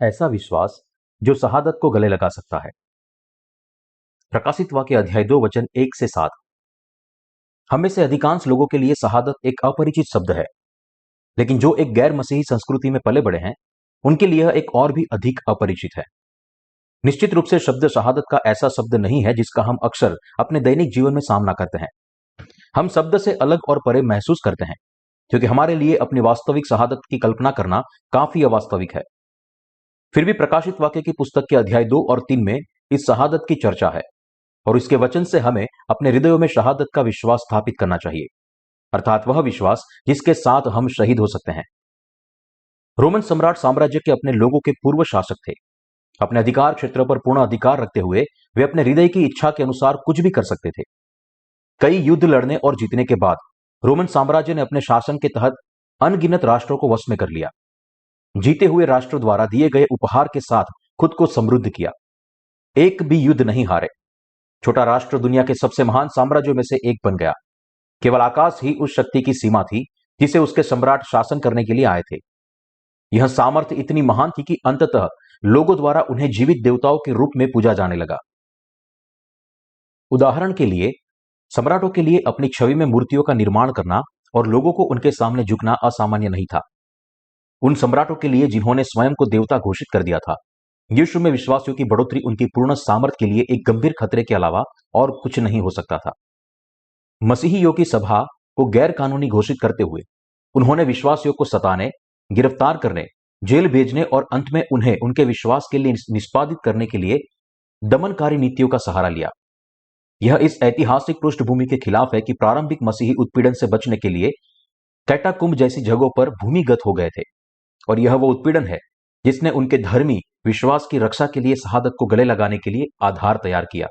ऐसा विश्वास जो शहादत को गले लगा सकता है। प्रकाशित वाक्य अध्याय 2 वचन 1 से 7। हम में से अधिकांश लोगों के लिए शहादत एक अपरिचित शब्द है, लेकिन जो एक गैर मसीही संस्कृति में पले बड़े हैं उनके लिए यह एक और भी अधिक अपरिचित है। निश्चित रूप से शब्द शहादत का ऐसा शब्द नहीं है जिसका हम अक्सर अपने दैनिक जीवन में सामना करते हैं। हम शब्द से अलग और परे महसूस करते हैं, क्योंकि हमारे लिए अपनी वास्तविक शहादत की कल्पना करना काफी अवास्तविक है। फिर भी प्रकाशित वाक्य की पुस्तक के अध्याय 2 और 3 में इस शहादत की चर्चा है, और इसके वचन से हमें अपने हृदयों में शहादत का विश्वास स्थापित करना चाहिए, अर्थात वह विश्वास जिसके साथ हम शहीद हो सकते हैं। रोमन सम्राट साम्राज्य के अपने लोगों के पूर्व शासक थे। अपने अधिकार क्षेत्र पर पूर्ण अधिकार रखते हुए वे अपने हृदय की इच्छा के अनुसार कुछ भी कर सकते थे। कई युद्ध लड़ने और जीतने के बाद रोमन साम्राज्य ने अपने शासन के तहत अनगिनत राष्ट्रों को वश में कर लिया। जीते हुए राष्ट्रों द्वारा दिए गए उपहार के साथ खुद को समृद्ध किया। एक भी युद्ध नहीं हारे। छोटा राष्ट्र दुनिया के सबसे महान साम्राज्यों में से एक बन गया। केवल आकाश ही उस शक्ति की सीमा थी जिसे उसके सम्राट शासन करने के लिए आए थे। यह सामर्थ्य इतनी महान थी कि अंततः लोगों द्वारा उन्हें जीवित देवताओं के रूप में पूजा जाने लगा। उदाहरण के लिए, सम्राटों के लिए अपनी छवि में मूर्तियों का निर्माण करना और लोगों को उनके सामने झुकना असामान्य नहीं था। उन सम्राटों के लिए जिन्होंने स्वयं को देवता घोषित कर दिया था, यीशु में विश्वासियों की बढ़ोतरी उनकी पूर्ण सामर्थ्य के लिए एक गंभीर खतरे के अलावा और कुछ नहीं हो सकता था। मसीहियों की सभा को गैर कानूनी घोषित करते हुए उन्होंने विश्वासियों को सताने, गिरफ्तार करने, जेल भेजने और अंत में उन्हें उनके विश्वास के लिए निष्पादित करने के लिए दमनकारी नीतियों का सहारा लिया। यह इस ऐतिहासिक पृष्ठभूमि के खिलाफ है कि प्रारंभिक मसीही उत्पीड़न से बचने के लिए कैटाकुंभ जैसी जगहों पर भूमिगत हो गए थे, और यह वो उत्पीड़न है जिसने उनके धर्मी विश्वास की रक्षा के लिए शहादत को गले लगाने के लिए आधार तैयार किया।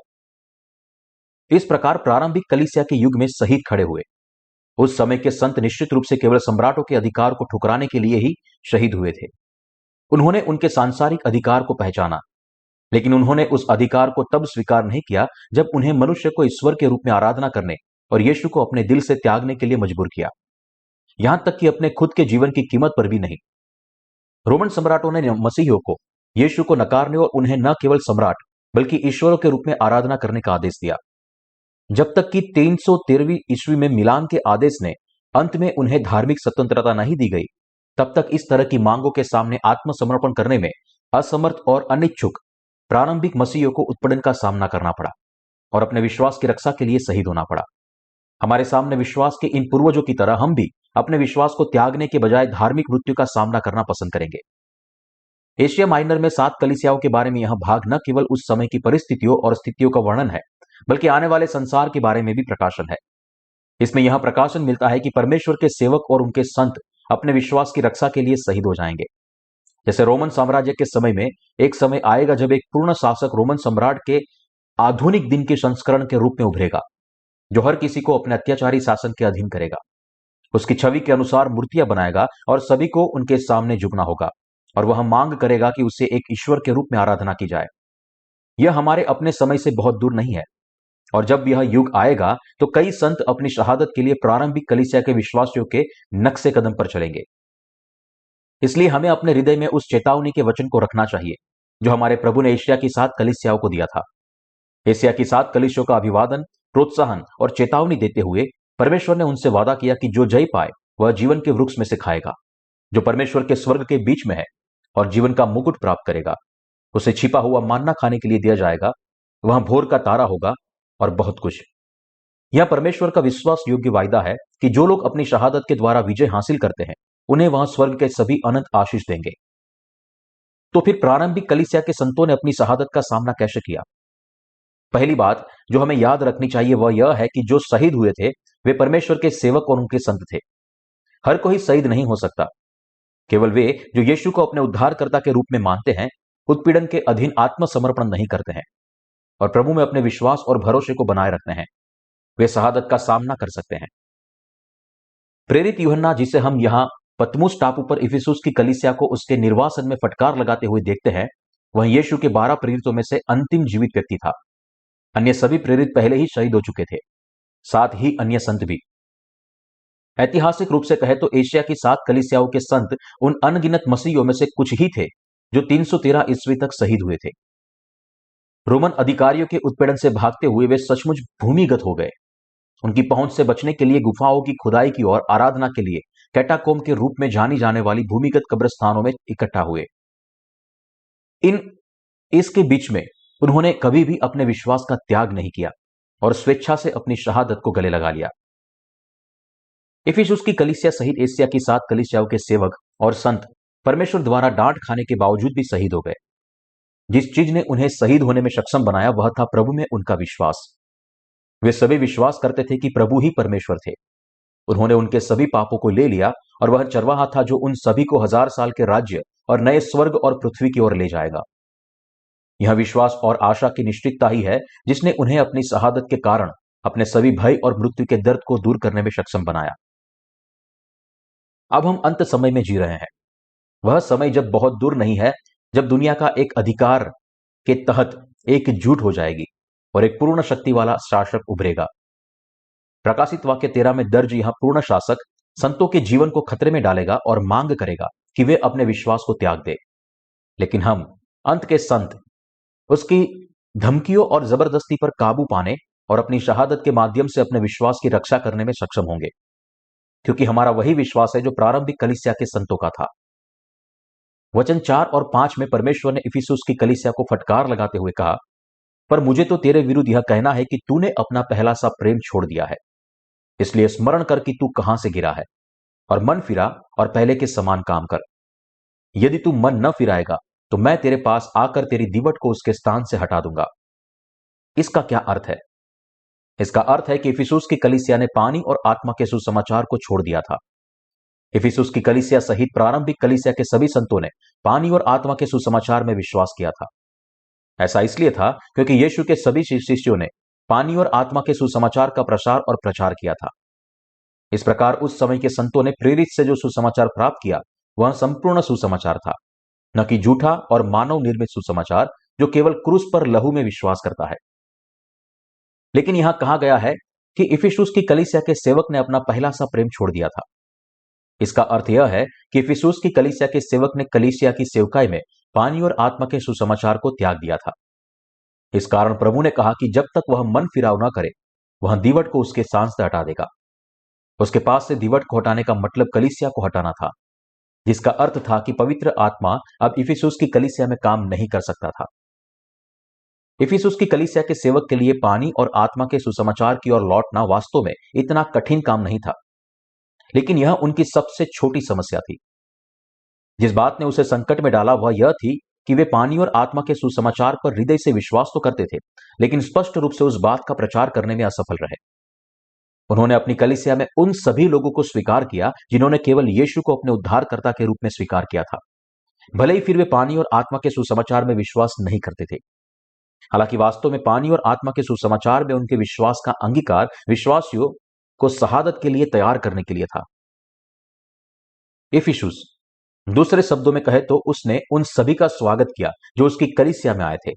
इस प्रकार प्रारंभिक कलीसिया के युग में शहीद खड़े हुए। उस समय के संत निश्चित रूप से केवल सम्राटों के अधिकार को ठुकराने के लिए ही शहीद हुए थे। उन्होंने उनके सांसारिक अधिकार को पहचाना, लेकिन उन्होंने उस अधिकार को तब स्वीकार नहीं किया जब उन्हें मनुष्य को ईश्वर के रूप में आराधना करने और यीशु को अपने दिल से त्यागने के लिए मजबूर किया, यहां तक कि अपने खुद के जीवन की कीमत पर भी नहीं। रोमन सम्राटों ने मसीहियों को यीशु को नकारने और उन्हें न केवल सम्राट बल्कि ईश्वर के रूप में आराधना करने का आदेश दिया। जब तक कि 313वीं ईस्वी में मिलान के आदेश ने अंत में उन्हें धार्मिक स्वतंत्रता नहीं दी गई, तब तक इस तरह की मांगों के सामने आत्मसमर्पण करने में असमर्थ और अनिच्छुक प्रारंभिक मसीहियों को उत्पीड़न का सामना करना पड़ा और अपने विश्वास की रक्षा के लिए शहीद होना पड़ा। हमारे सामने विश्वास के इन पूर्वजों की तरह हम भी अपने विश्वास को त्यागने के बजाय धार्मिक मृत्यु का सामना करना पसंद करेंगे। एशिया माइनर में 7 कलीसियाओं के बारे में यह भाग न केवल उस समय की परिस्थितियों और स्थितियों का वर्णन है, बल्कि आने वाले संसार के बारे में भी प्रकाशन है। इसमें यह प्रकाशन मिलता है कि परमेश्वर के सेवक और उनके संत अपने विश्वास की रक्षा के लिए शहीद हो जाएंगे। जैसे रोमन साम्राज्य के समय में एक समय आएगा जब एक पूर्ण शासक रोमन सम्राट के आधुनिक दिन के संस्करण के रूप में उभरेगा, जो हर किसी को अपने अत्याचारी शासन के अधीन करेगा, उसकी छवि के अनुसार मूर्तियां बनाएगा और सभी को उनके सामने झुकना होगा, और वह मांग करेगा कि उसे एक ईश्वर के रूप में आराधना की जाए। यह हमारे अपने समय से बहुत दूर नहीं है, और जब यह युग आएगा तो कई संत अपनी शहादत के लिए प्रारंभिक कलीसिया के विश्वासियों के नक्शे कदम पर चलेंगे। इसलिए हमें अपने हृदय में उस चेतावनी के वचन को रखना चाहिए जो हमारे प्रभु ने एशिया की 7 कलीसियाओं को दिया था। एशिया की 7 कलीसियाओं का अभिवादन, प्रोत्साहन और चेतावनी देते हुए परमेश्वर ने उनसे वादा किया कि जो जय पाए वह जीवन के वृक्ष में से खाएगा, जो परमेश्वर के स्वर्ग के बीच में है और जीवन का मुकुट प्राप्त करेगा। उसे छिपा हुआ मान्ना खाने के लिए दिया जाएगा, वहां भोर का तारा होगा और बहुत कुछ। यह परमेश्वर का विश्वास योग्य वायदा है कि जो लोग अपनी शहादत के द्वारा विजय हासिल करते हैं उन्हें वहां स्वर्ग के सभी अनंत आशीष देंगे। तो फिर प्रारंभिक कलीसिया के संतों ने अपनी शहादत का सामना कैसे किया? पहली बात जो हमें याद रखनी चाहिए वह यह है कि जो शहीद हुए थे वे परमेश्वर के सेवक और उनके संत थे। हर कोई शहीद नहीं हो सकता। केवल वे जो यीशु को अपने उद्धारकर्ता के रूप में मानते हैं, उत्पीड़न के अधीन आत्मसमर्पण नहीं करते हैं और प्रभु में अपने विश्वास और भरोसे को बनाए रखते हैं, वे शहादत का सामना कर सकते हैं। प्रेरित यूहन्ना, जिसे हम यहां पतमुस टापू पर इफिसुस की कलीसिया को उसके निर्वासन में फटकार लगाते हुए देखते हैं, वह यीशु के 12 प्रेरितों में से अंतिम जीवित व्यक्ति था। अन्य सभी प्रेरित पहले ही शहीद हो चुके थे, साथ ही अन्य संत भी। ऐतिहासिक रूप से कहे तो एशिया की 7 कलीसियाओं के संत उन अनगिनत मसीहियों में से कुछ ही थे जो 313 ईस्वी तक शहीद हुए थे। रोमन अधिकारियों के उत्पीड़न से भागते हुए वे सचमुच भूमिगत हो गए। उनकी पहुंच से बचने के लिए गुफाओं की खुदाई की और आराधना के लिए कैटाकोम के रूप में जानी जाने वाली भूमिगत कब्रिस्तानों में इकट्ठा हुए। इन इसके बीच में उन्होंने कभी भी अपने विश्वास का त्याग नहीं किया और स्वेच्छा से अपनी शहादत को गले लगा लिया। इफिसुस की कलीसिया सहित एशिया की 7 कलीसियाओं के सेवक और संत परमेश्वर द्वारा डांट खाने के बावजूद भी शहीद हो गए। जिस चीज ने उन्हें शहीद होने में सक्षम बनाया वह था प्रभु में उनका विश्वास। वे सभी विश्वास करते थे कि प्रभु ही परमेश्वर थे। उन्होंने उनके सभी पापों को ले लिया और वह चरवाहा था जो उन सभी को 1000 साल के राज्य और नए स्वर्ग और पृथ्वी की ओर ले जाएगा। यह विश्वास और आशा की निश्चितता ही है जिसने उन्हें अपनी शहादत के कारण अपने सभी भय और मृत्यु के दर्द को दूर करने में सक्षम बनाया। अब हम अंत समय में जी रहे हैं। वह समय जब बहुत दूर नहीं है जब दुनिया का एक अधिकार के तहत एक जुट हो जाएगी और एक पूर्ण शक्ति वाला शासक उभरेगा। प्रकाशित वाक्य 13 में दर्ज यह पूर्ण शासक संतों के जीवन को खतरे में डालेगा और मांग करेगा कि वे अपने विश्वास को त्याग दे। लेकिन हम अंत के संत उसकी धमकियों और जबरदस्ती पर काबू पाने और अपनी शहादत के माध्यम से अपने विश्वास की रक्षा करने में सक्षम होंगे, क्योंकि हमारा वही विश्वास है जो प्रारंभिक कलीसिया के संतों का था। वचन 4 और 5 में परमेश्वर ने इफिसुस की कलीसिया को फटकार लगाते हुए कहा, पर मुझे तो तेरे विरुद्ध यह कहना है कि तूने अपना पहला सा प्रेम छोड़ दिया है। इसलिए स्मरण कर कि तू कहां से गिरा है और मन फिरा और पहले के समान काम कर। यदि तू मन न फिराएगा तो मैं तेरे पास आकर तेरी दीवट को उसके स्थान से हटा दूंगा। इसका क्या अर्थ है? इसका अर्थ है कि इफिसुस की कलीसिया ने पानी और आत्मा के सुसमाचार को छोड़ दिया था। इफिसुस की कलीसिया सहित प्रारंभिक कलीसिया के सभी संतों ने पानी और आत्मा के सुसमाचार में विश्वास किया था। ऐसा इसलिए था क्योंकि यीशु के सभी शिष्यों ने पानी और आत्मा के सुसमाचार का प्रसार और प्रचार किया था। इस प्रकार उस समय के संतों ने प्रेरित से जो सुसमाचार प्राप्त किया वह संपूर्ण सुसमाचार था, न कि झूठा और मानव निर्मित सुसमाचार जो केवल क्रूस पर लहू में विश्वास करता है। लेकिन यहां कहा गया है कि इफिसुस की कलीसिया के सेवक ने अपना पहला सा प्रेम छोड़ दिया था। इसका अर्थ यह है कि इफिसुस की कलीसिया के सेवक ने कलीसिया की सेवकाई में पानी और आत्मा के सुसमाचार को त्याग दिया था। इस कारण प्रभु ने कहा कि जब तक वह मन फिराव न करे वह दीवट को उसके स्थान से हटा देगा। उसके पास से दीवट को हटाने का मतलब कलीसिया को हटाना था, जिसका अर्थ था कि पवित्र आत्मा अब इफिसुस की कलीसिया में काम नहीं कर सकता था। इफिसुस की कलीसिया के सेवक के लिए पानी और आत्मा के सुसमाचार की ओर लौटना वास्तव में इतना कठिन काम नहीं था, लेकिन यह उनकी सबसे छोटी समस्या थी। जिस बात ने उसे संकट में डाला वह यह थी कि वे पानी और आत्मा के सुसमाचार पर हृदय से विश्वास तो करते थे, लेकिन स्पष्ट रूप से उस बात का प्रचार करने में असफल रहे। उन्होंने अपनी कलीसिया में उन सभी लोगों को स्वीकार किया जिन्होंने केवल यीशु को अपने उद्धारकर्ता के रूप में स्वीकार किया था, भले ही फिर वे पानी और आत्मा के सुसमाचार में विश्वास नहीं करते थे। हालांकि वास्तव में पानी और आत्मा के सुसमाचार में उनके विश्वास का अंगीकार विश्वासियों को शहादत के लिए तैयार करने के लिए था। इफिसुस दूसरे शब्दों में कहे तो उसने उन सभी का स्वागत किया जो उसकी कलीसिया में आए थे,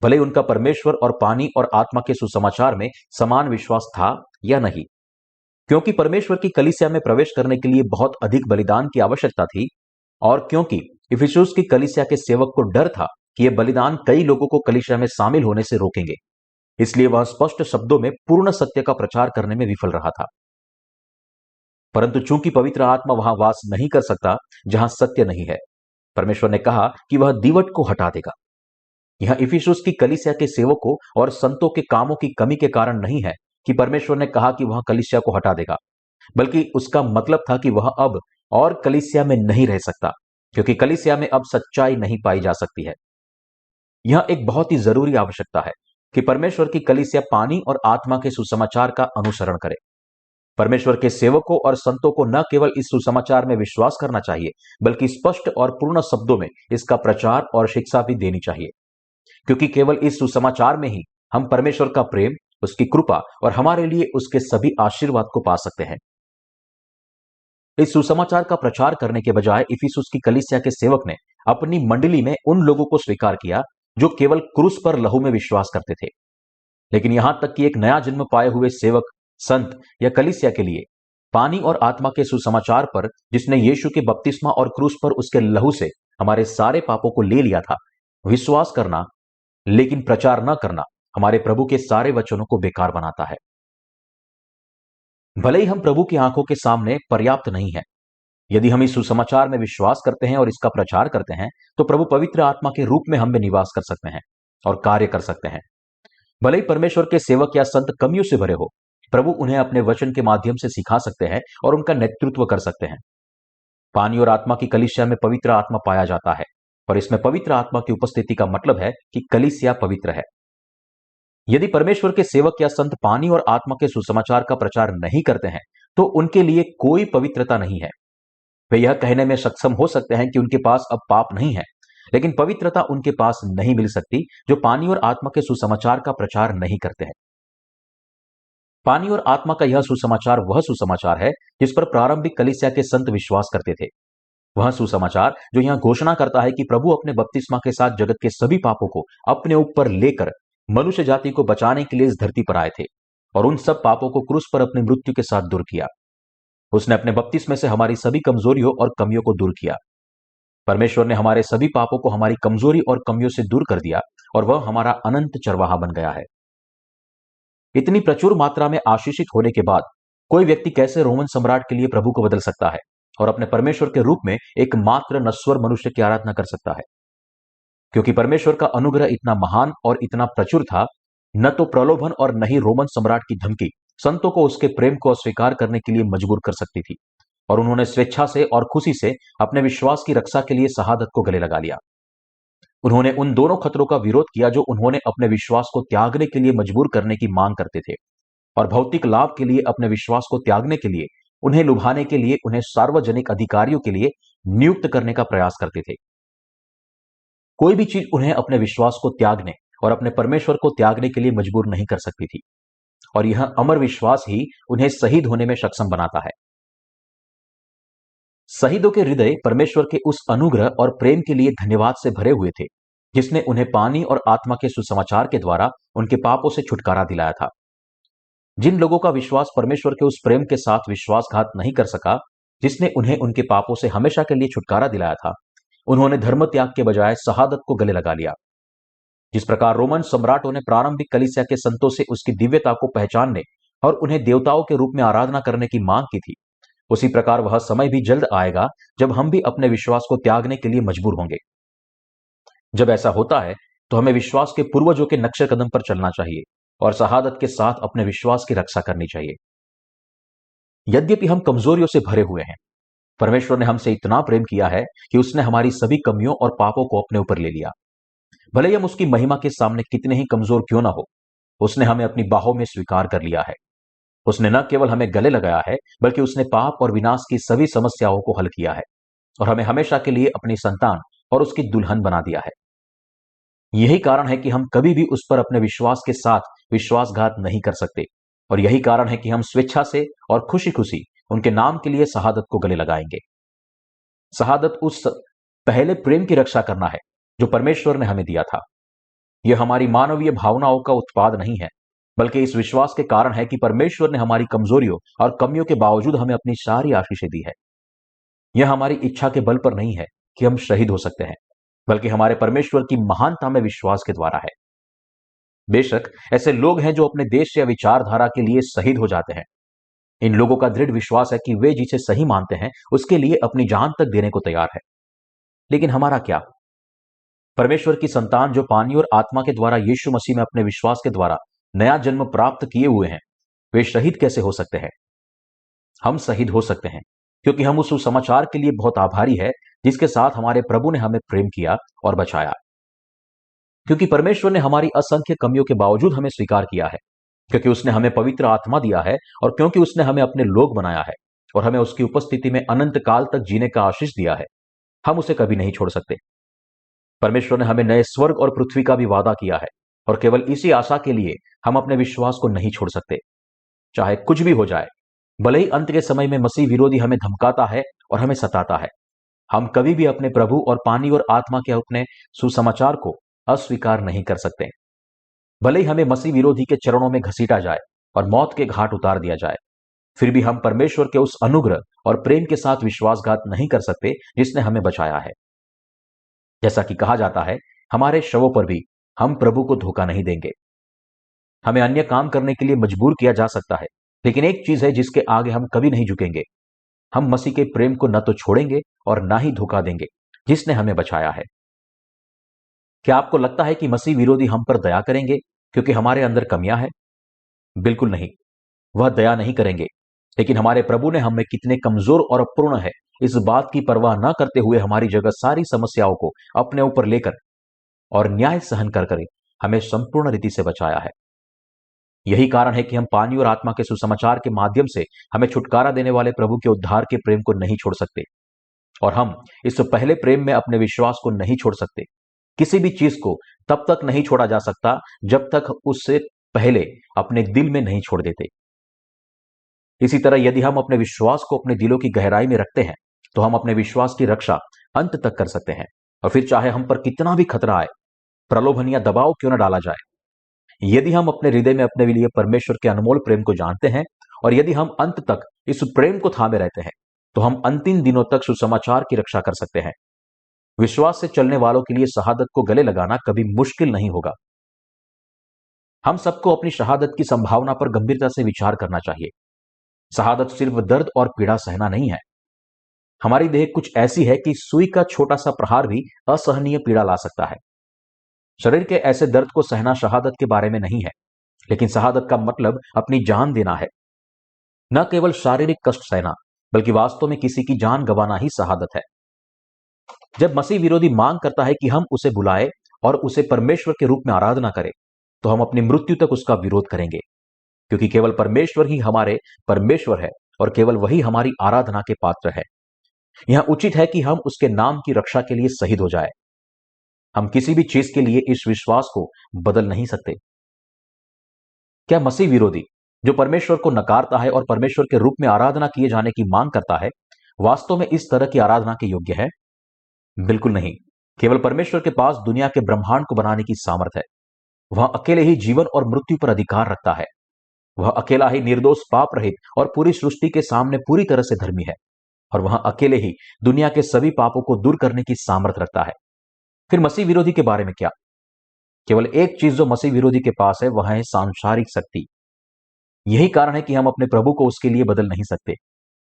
भले ही उनका परमेश्वर और पानी और आत्मा के सुसमाचार में समान विश्वास था या नहीं। क्योंकि परमेश्वर की कलीसिया में प्रवेश करने के लिए बहुत अधिक बलिदान की आवश्यकता थी और क्योंकि इफिसुस की कलीसिया के सेवक को डर था कि यह बलिदान कई लोगों को कलीसिया में शामिल होने से रोकेंगे, इसलिए वह स्पष्ट शब्दों में पूर्ण सत्य का प्रचार करने में विफल रहा था। परंतु चूंकि पवित्र आत्मा वहां वास नहीं कर सकता जहां सत्य नहीं है, परमेश्वर ने कहा कि वह दीवट को हटा देगा। यह इफिसुस की कलीसिया के सेवकों और संतों के कामों की कमी के कारण नहीं है कि परमेश्वर ने कहा कि वह कलीसिया को हटा देगा, बल्कि उसका मतलब था कि वह अब और कलीसिया में नहीं रह सकता, क्योंकि कलीसिया में अब सच्चाई नहीं पाई जा सकती है। यह एक बहुत ही जरूरी आवश्यकता है कि परमेश्वर की कलीसिया पानी और आत्मा के सुसमाचार का अनुसरण करे। परमेश्वर के सेवकों और संतों को न केवल इस सुसमाचार में विश्वास करना चाहिए, बल्कि स्पष्ट और पूर्ण शब्दों में इसका प्रचार और शिक्षा भी देनी चाहिए, क्योंकि केवल इस सुसमाचार में ही हम परमेश्वर का प्रेम, उसकी कृपा और हमारे लिए उसके सभी आशीर्वाद को पा सकते हैं। इस सुसमाचार का प्रचार करने के बजाय इफिसुस की कलीसिया के सेवक ने अपनी मंडली में उन लोगों को स्वीकार किया जो केवल क्रूस पर लहू में विश्वास करते थे। लेकिन यहां तक कि एक नया जन्म पाए हुए सेवक, संत या कलीसिया के लिए पानी और आत्मा के सुसमाचार पर, जिसने यीशु के बपतिस्मा और क्रूस पर उसके लहू से हमारे सारे पापों को ले लिया था, विश्वास करना लेकिन प्रचार न करना हमारे प्रभु के सारे वचनों को बेकार बनाता है। भले ही हम प्रभु की आंखों के सामने पर्याप्त नहीं है, यदि हम इस सुसमाचार में विश्वास करते हैं और इसका प्रचार करते हैं, तो प्रभु पवित्र आत्मा के रूप में हम में निवास कर सकते हैं और कार्य कर सकते हैं। भले ही परमेश्वर के सेवक या संत कमियों से भरे हो, प्रभु उन्हें अपने वचन के माध्यम से सिखा सकते हैं और उनका नेतृत्व कर सकते हैं। पानी और आत्मा की कलीसिया में पवित्र आत्मा पाया जाता है, और इसमें पवित्र आत्मा की उपस्थिति का मतलब है कि कलीसिया पवित्र है। यदि परमेश्वर के सेवक या संत पानी और आत्मा के सुसमाचार का प्रचार नहीं करते हैं, तो उनके लिए कोई पवित्रता नहीं है। वे यह कहने में सक्षम हो सकते हैं कि उनके पास अब पाप नहीं है, लेकिन पवित्रता उनके पास नहीं मिल सकती जो पानी और आत्मा के सुसमाचार का प्रचार नहीं करते हैं। पानी और आत्मा का यह सुसमाचार वह सुसमाचार है जिस पर प्रारंभिक कलीसिया के संत विश्वास करते थे। वह सुसमाचार जो यह घोषणा करता है कि प्रभु अपने बपतिस्मा के साथ जगत के सभी पापों को अपने ऊपर लेकर मनुष्य जाति को बचाने के लिए इस धरती पर आए थे और उन सब पापों को क्रूस पर अपनी मृत्यु के साथ दूर किया। उसने अपने बपतिस्मे से हमारी सभी कमजोरियों और कमियों को दूर किया। परमेश्वर ने हमारे सभी पापों को हमारी कमजोरी और कमियों से दूर कर दिया और वह हमारा अनंत चरवाहा बन गया है। इतनी प्रचुर मात्रा में आशीषित होने के बाद कोई व्यक्ति कैसे रोमन सम्राट के लिए प्रभु को बदल सकता है और अपने परमेश्वर के रूप में एक मात्र नश्वर मनुष्य की आराधना कर सकता है? क्योंकि परमेश्वर का अनुग्रह इतना महान और इतना प्रचुर था, न तो प्रलोभन और न ही रोमन सम्राट की धमकी संतों को उसके प्रेम को अस्वीकार करने के लिए मजबूर कर सकती थी, और उन्होंने स्वेच्छा से और खुशी से अपने विश्वास की रक्षा के लिए शहादत को गले लगा लिया। उन्होंने उन दोनों खतरों का विरोध किया जो उन्होंने अपने विश्वास को त्यागने के लिए मजबूर करने की मांग करते थे, और भौतिक लाभ के लिए अपने विश्वास को त्यागने के लिए, उन्हें लुभाने के लिए, उन्हें सार्वजनिक अधिकारियों के लिए नियुक्त करने का प्रयास करते थे। कोई भी चीज उन्हें अपने विश्वास को त्यागने और अपने परमेश्वर को त्यागने के लिए मजबूर नहीं कर सकती थी, और यह अमर विश्वास ही उन्हें शहीद होने में सक्षम बनाता है। शहीदों के हृदय परमेश्वर के उस अनुग्रह और प्रेम के लिए धन्यवाद से भरे हुए थे जिसने उन्हें पानी और आत्मा के सुसमाचार के द्वारा उनके पापों से छुटकारा दिलाया था। जिन लोगों का विश्वास परमेश्वर के उस प्रेम के साथ विश्वासघात नहीं कर सका जिसने उन्हें उनके पापों से हमेशा के लिए छुटकारा दिलाया था, उन्होंने धर्म त्याग के बजाय शहादत को गले लगा लिया। जिस प्रकार रोमन सम्राटों ने प्रारंभिक कलीसिया के संतों से उसकी दिव्यता को पहचानने और उन्हें देवताओं के रूप में आराधना करने की मांग की थी, उसी प्रकार वह समय भी जल्द आएगा जब हम भी अपने विश्वास को त्यागने के लिए मजबूर होंगे। जब ऐसा होता है तो हमें विश्वास के पूर्वजों के नक्शे कदम पर चलना चाहिए और शहादत के साथ अपने विश्वास की रक्षा करनी चाहिए। यद्यपि हम कमजोरियों से भरे हुए हैं, परमेश्वर ने हमसे इतना प्रेम किया है कि उसने हमारी सभी कमियों और पापों को अपने ऊपर ले लिया। भले ही हम उसकी महिमा के सामने कितने ही कमजोर क्यों ना हो, उसने हमें अपनी बाहों में स्वीकार कर लिया है। उसने न केवल हमें गले लगाया है, बल्कि उसने पाप और विनाश की सभी समस्याओं को हल किया है और हमें हमेशा के लिए अपनी संतान और उसकी दुल्हन बना दिया है। यही कारण है कि हम कभी भी उस पर अपने विश्वास के साथ विश्वासघात नहीं कर सकते, और यही कारण है कि हम स्वेच्छा से और खुशी खुशी उनके नाम के लिए शहादत को गले लगाएंगे। शहादत उस पहले प्रेम की रक्षा करना है जो परमेश्वर ने हमें दिया था। यह हमारी मानवीय भावनाओं का उत्पाद नहीं है, बल्कि इस विश्वास के कारण है कि परमेश्वर ने हमारी कमजोरियों और कमियों के बावजूद हमें अपनी सारी आशीषें दी है। यह हमारी इच्छा के बल पर नहीं है कि हम शहीद हो सकते हैं, बल्कि हमारे परमेश्वर की महानता में विश्वास के द्वारा है। बेशक ऐसे लोग हैं जो अपने देश या विचारधारा के लिए शहीद हो जाते हैं। इन लोगों का दृढ़ विश्वास है कि वे जिसे सही मानते हैं उसके लिए अपनी जान तक देने को तैयार है। लेकिन हमारा क्या? परमेश्वर की संतान जो पानी और आत्मा के द्वारा यीशु मसीह में अपने विश्वास के द्वारा नया जन्म प्राप्त किए हुए हैं, वे शहीद कैसे हो सकते हैं? हम शहीद हो सकते हैं क्योंकि हम उस सुसमाचार के लिए बहुत आभारी है जिसके साथ हमारे प्रभु ने हमें प्रेम किया और बचाया। क्योंकि परमेश्वर ने हमारी असंख्य कमियों के बावजूद हमें स्वीकार किया है, क्योंकि उसने हमें पवित्र आत्मा दिया है, और क्योंकि उसने हमें अपने लोग बनाया है और हमें उसकी उपस्थिति में अनंत काल तक जीने का आशीष दिया है, हम उसे कभी नहीं छोड़ सकते। परमेश्वर ने हमें नए स्वर्ग और पृथ्वी का भी वादा किया है, और केवल इसी आशा के लिए हम अपने विश्वास को नहीं छोड़ सकते, चाहे कुछ भी हो जाए। भले ही अंत के समय में मसीह विरोधी हमें धमकाता है और हमें सताता है, हम कभी भी अपने प्रभु और पानी और आत्मा के अपने सुसमाचार को अस्वीकार नहीं कर सकते। भले ही हमें मसीह विरोधी के चरणों में घसीटा जाए और मौत के घाट उतार दिया जाए, फिर भी हम परमेश्वर के उस अनुग्रह और प्रेम के साथ विश्वासघात नहीं कर सकते जिसने हमें बचाया है। जैसा कि कहा जाता है, हमारे शवों पर भी हम प्रभु को धोखा नहीं देंगे। हमें अन्य काम करने के लिए मजबूर किया जा सकता है, लेकिन एक चीज है जिसके आगे हम कभी नहीं झुकेंगे। हम मसीह के प्रेम को न तो छोड़ेंगे और ना ही धोखा देंगे, जिसने हमें बचाया है। क्या आपको लगता है कि मसीह विरोधी हम पर दया करेंगे क्योंकि हमारे अंदर कमियां हैं? बिल्कुल नहीं। वह दया नहीं करेंगे, लेकिन हमारे प्रभु ने हमें कितने कमजोर और अपूर्ण है, इस बात की परवाह न करते हुए हमारी जगह सारी समस्याओं को अपने ऊपर लेकर और न्याय सहन कर कर हमें संपूर्ण रीति से बचाया है। यही कारण है कि हम पानी और आत्मा के सुसमाचार के माध्यम से हमें छुटकारा देने वाले प्रभु के उद्धार के प्रेम को नहीं छोड़ सकते, और हम इस पहले प्रेम में अपने विश्वास को नहीं छोड़ सकते। किसी भी चीज को तब तक नहीं छोड़ा जा सकता जब तक उससे पहले अपने दिल में नहीं छोड़ देते। इसी तरह यदि हम अपने विश्वास को अपने दिलों की गहराई में रखते हैं, तो हम अपने विश्वास की रक्षा अंत तक कर सकते हैं। और फिर चाहे हम पर कितना भी खतरा आए, प्रलोभन या दबाव क्यों न डाला जाए, यदि हम अपने हृदय में अपने लिए परमेश्वर के अनमोल प्रेम को जानते हैं और यदि हम अंत तक इस प्रेम को थामे रहते हैं, तो हम अंतिम दिनों तक सुसमाचार की रक्षा कर सकते हैं। विश्वास से चलने वालों के लिए शहादत को गले लगाना कभी मुश्किल नहीं होगा। हम सबको अपनी शहादत की संभावना पर गंभीरता से विचार करना चाहिए। शहादत सिर्फ दर्द और पीड़ा सहना नहीं है। हमारी देह कुछ ऐसी है कि सुई का छोटा सा प्रहार भी असहनीय पीड़ा ला सकता है। शरीर के ऐसे दर्द को सहना शहादत के बारे में नहीं है, लेकिन शहादत का मतलब अपनी जान देना है। न केवल शारीरिक कष्ट सहना, बल्कि वास्तव में किसी की जान गंवाना ही शहादत है। जब मसीह विरोधी मांग करता है कि हम उसे बुलाए और उसे परमेश्वर के रूप में आराधना करें, तो हम अपनी मृत्यु तक उसका विरोध करेंगे, क्योंकि केवल परमेश्वर ही हमारे परमेश्वर है और केवल वही हमारी आराधना के पात्र है। यह उचित है कि हम उसके नाम की रक्षा के लिए शहीद हो जाए। हम किसी भी चीज के लिए इस विश्वास को बदल नहीं सकते। क्या मसीह विरोधी जो परमेश्वर को नकारता है और परमेश्वर के रूप में आराधना किए जाने की मांग करता है, वास्तव में इस तरह की आराधना के योग्य है? बिल्कुल नहीं। केवल परमेश्वर के पास दुनिया के ब्रह्मांड को बनाने की सामर्थ है। वह अकेले ही जीवन और मृत्यु पर अधिकार रखता है। वह अकेला ही निर्दोष, पाप रहित और पूरी सृष्टि के सामने पूरी तरह से धर्मी है, और वह अकेले ही दुनिया के सभी पापों को दूर करने की सामर्थ रखता है। फिर मसीह विरोधी के बारे में क्या? केवल एक चीज जो मसीह विरोधी के पास है, वह है सांसारिक शक्ति। यही कारण है कि हम अपने प्रभु को उसके लिए बदल नहीं सकते,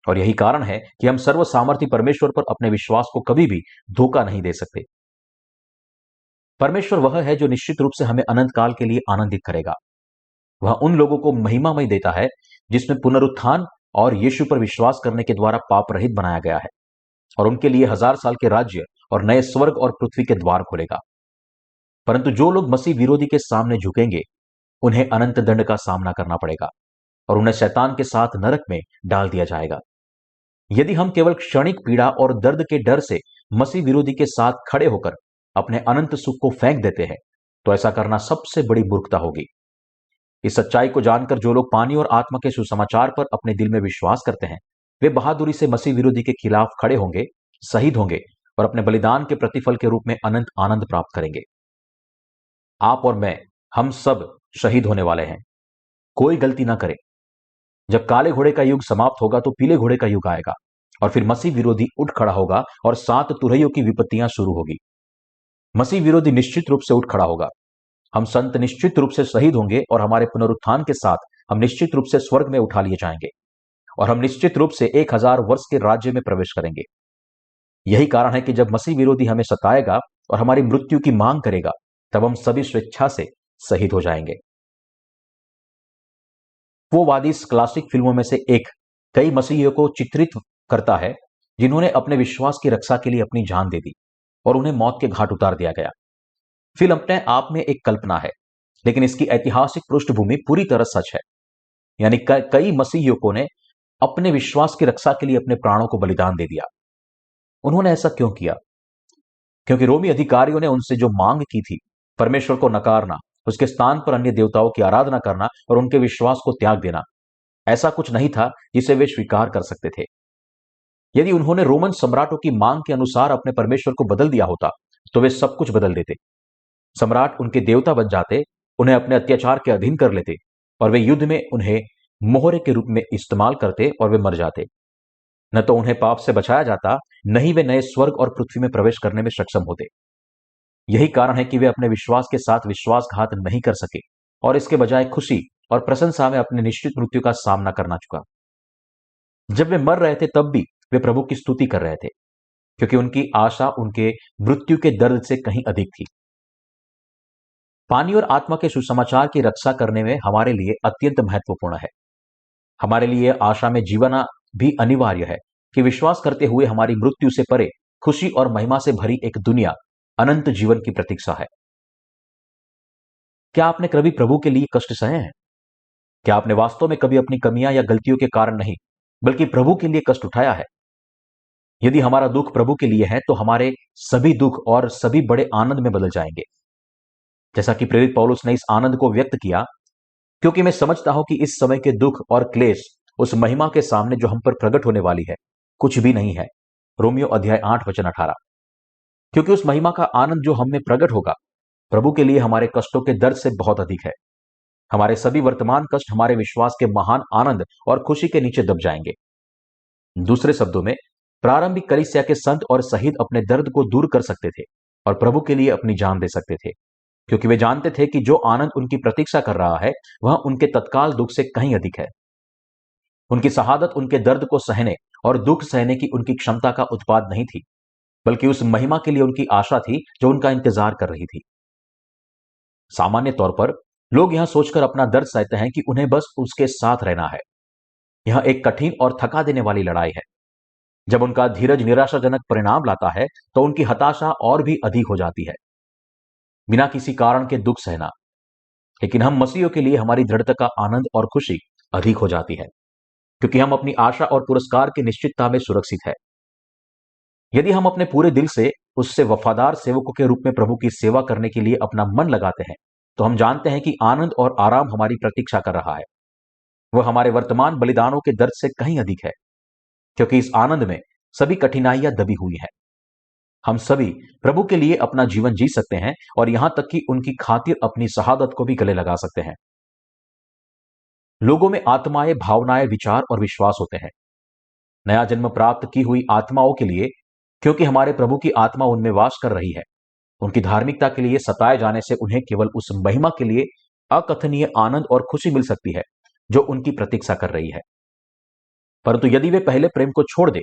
और यही कारण है कि हम सर्व सामर्थी परमेश्वर पर अपने विश्वास को कभी भी धोखा नहीं दे सकते। परमेश्वर वह है जो निश्चित रूप से हमें अनंत काल के लिए आनंदित करेगा। वह उन लोगों को महिमामय देता है जिसमें पुनरुत्थान और यीशु पर विश्वास करने के द्वारा पाप रहित बनाया गया है, और उनके लिए 1000 साल के राज्य और नए स्वर्ग और पृथ्वी के द्वार खोलेगा। परंतु जो लोग मसीह विरोधी के सामने झुकेंगे, उन्हें अनंत दंड का सामना करना पड़ेगा और उन्हें शैतान के साथ नरक में डाल दिया जाएगा। यदि हम केवल क्षणिक पीड़ा और दर्द के डर से मसीह विरोधी के साथ खड़े होकर अपने अनंत सुख को फेंक देते हैं, तो ऐसा करना सबसे बड़ी मूर्खता होगी। इस सच्चाई को जानकर जो लोग पानी और आत्मा के सुसमाचार पर अपने दिल में विश्वास करते हैं, वे बहादुरी से मसीह विरोधी के खिलाफ खड़े होंगे, शहीद होंगे और अपने बलिदान के प्रतिफल के रूप में अनंत आनंद प्राप्त करेंगे। आप और मैं, हम सब शहीद होने वाले हैं। कोई गलती ना करे। जब काले घोड़े का युग समाप्त होगा, तो पीले घोड़े का युग आएगा, और फिर मसीह विरोधी उठ खड़ा होगा और 7 तुरहियों की विपत्तियां शुरू होगी। मसीह विरोधी निश्चित रूप से उठ खड़ा होगा। हम संत निश्चित रूप से शहीद होंगे और हमारे पुनरुत्थान के साथ हम निश्चित रूप से स्वर्ग में उठा लिए जाएंगे, और हम निश्चित रूप से 1000 वर्ष के राज्य में प्रवेश करेंगे। यही कारण है कि जब मसीह विरोधी हमें सताएगा और हमारी मृत्यु की मांग करेगा, तब हम सभी स्वेच्छा से शहीद हो जाएंगे। वो वादी क्लासिक फिल्मों में से एक कई मसीहियों को चित्रित करता है जिन्होंने अपने विश्वास की रक्षा के लिए अपनी जान दे दी और उन्हें मौत के घाट उतार दिया गया। फिल्म अपने आप में एक कल्पना है, लेकिन इसकी ऐतिहासिक पृष्ठभूमि पूरी तरह सच है। यानी कई मसीहियों ने अपने विश्वास की रक्षा के लिए अपने प्राणों को बलिदान दे दिया। उन्होंने ऐसा क्यों किया? क्योंकि रोमी अधिकारियों ने उनसे जो मांग की थी, परमेश्वर को नकारना, उसके स्थान पर अन्य देवताओं की आराधना करना और उनके विश्वास को त्याग देना, ऐसा कुछ नहीं था जिसे वे स्वीकार कर सकते थे। यदि उन्होंने रोमन सम्राटों की मांग के अनुसार अपने परमेश्वर को बदल दिया होता, तो वे सब कुछ बदल देते। सम्राट उनके देवता बन जाते, उन्हें अपने अत्याचार के अधीन कर लेते, और वे युद्ध में उन्हें मोहरे के रूप में इस्तेमाल करते और वे मर जाते। न तो उन्हें पाप से बचाया जाता, न ही वे नए स्वर्ग और पृथ्वी में प्रवेश करने में सक्षम होते। यही कारण है कि वे अपने विश्वास के साथ विश्वासघात नहीं कर सके और इसके बजाय खुशी और प्रशंसा में अपनी निश्चित मृत्यु का सामना करना चुका। जब वे मर रहे थे तब भी वे प्रभु की स्तुति कर रहे थे, क्योंकि उनकी आशा उनके मृत्यु के दर्द से कहीं अधिक थी। पानी और आत्मा के सुसमाचार की रक्षा करने में हमारे लिए अत्यंत महत्वपूर्ण है। हमारे लिए आशा में जीवना भी अनिवार्य है कि विश्वास करते हुए हमारी मृत्यु से परे खुशी और महिमा से भरी एक दुनिया, अनंत जीवन की प्रतीक्षा है। क्या आपने कभी प्रभु के लिए कष्ट सहे हैं? क्या आपने वास्तव में कभी अपनी कमियां या गलतियों के कारण नहीं, बल्कि प्रभु के लिए कष्ट उठाया है? यदि हमारा दुख प्रभु के लिए है तो हमारे सभी दुख और सभी बड़े आनंद में बदल जाएंगे। जैसा कि प्रेरित पौलुस ने इस आनंद को व्यक्त किया, क्योंकि मैं समझता हूं कि इस समय के दुख और क्लेश उस महिमा के सामने जो हम पर प्रकट होने वाली है कुछ भी नहीं है। रोमियो अध्याय 8 वचन 18। क्योंकि उस महिमा का आनंद जो हम में प्रकट होगा प्रभु के लिए हमारे कष्टों के दर्द से बहुत अधिक है। हमारे सभी वर्तमान कष्ट हमारे विश्वास के महान आनंद और खुशी के नीचे दब जाएंगे। दूसरे शब्दों में, प्रारंभिक कलीसिया के संत और शहीद अपने दर्द को दूर कर सकते थे और प्रभु के लिए अपनी जान दे सकते थे, क्योंकि वे जानते थे कि जो आनंद उनकी प्रतीक्षा कर रहा है वह उनके तत्काल दुख से कहीं अधिक है। उनकी शहादत उनके दर्द को सहने और दुख सहने की उनकी क्षमता का उत्पाद नहीं थी, बल्कि उस महिमा के लिए उनकी आशा थी जो उनका इंतजार कर रही थी। सामान्य तौर पर लोग यह सोचकर अपना दर्द सहते हैं कि उन्हें बस उसके साथ रहना है। यह एक कठिन और थका देने वाली लड़ाई है। जब उनका धीरज निराशाजनक परिणाम लाता है तो उनकी हताशा और भी अधिक हो जाती है। बिना किसी कारण के दुख सहना। लेकिन हम मसीहियों के लिए हमारी दृढ़ता का आनंद और खुशी अधिक हो जाती है, क्योंकि हम अपनी आशा और पुरस्कार की निश्चितता में सुरक्षित है। यदि हम अपने पूरे दिल से उससे वफादार सेवकों के रूप में प्रभु की सेवा करने के लिए अपना मन लगाते हैं, तो हम जानते हैं कि आनंद और आराम हमारी प्रतीक्षा कर रहा है। वह हमारे वर्तमान बलिदानों के दर्द से कहीं अधिक है, क्योंकि इस आनंद में सभी कठिनाइयां दबी हुई हैं। हम सभी प्रभु के लिए अपना जीवन जी सकते हैं और यहां तक कि उनकी खातिर अपनी शहादत को भी गले लगा सकते हैं। लोगों में आत्माएं, भावनाएं, विचार और विश्वास होते हैं। नया जन्म प्राप्त की हुई आत्माओं के लिए, क्योंकि हमारे प्रभु की आत्मा उनमें वास कर रही है, उनकी धार्मिकता के लिए सताए जाने से उन्हें केवल उस महिमा के लिए अकथनीय आनंद और खुशी मिल सकती है जो उनकी प्रतीक्षा कर रही है। परंतु यदि वे पहले प्रेम को छोड़ दे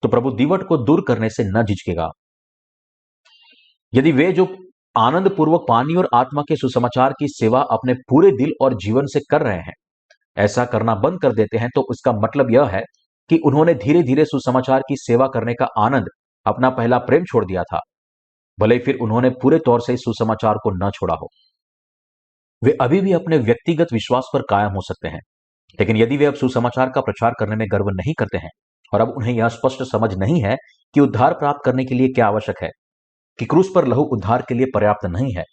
तो प्रभु दीवट को दूर करने से न झिझकेगा। यदि वे जो आनंद पूर्वक पानी और आत्मा के सुसमाचार की सेवा अपने पूरे दिल और जीवन से कर रहे हैं, ऐसा करना बंद कर देते हैं, तो उसका मतलब यह है कि उन्होंने धीरे धीरे सुसमाचार की सेवा करने का आनंद, अपना पहला प्रेम छोड़ दिया था, भले ही फिर उन्होंने पूरे तौर से इस सुसमाचार को न छोड़ा हो। वे अभी भी अपने व्यक्तिगत विश्वास पर कायम हो सकते हैं, लेकिन यदि वे अब सुसमाचार का प्रचार करने में गर्व नहीं करते हैं और अब उन्हें यह स्पष्ट समझ नहीं है कि उद्धार प्राप्त करने के लिए क्या आवश्यक है, कि क्रूस पर लहू उद्धार के लिए पर्याप्त नहीं है,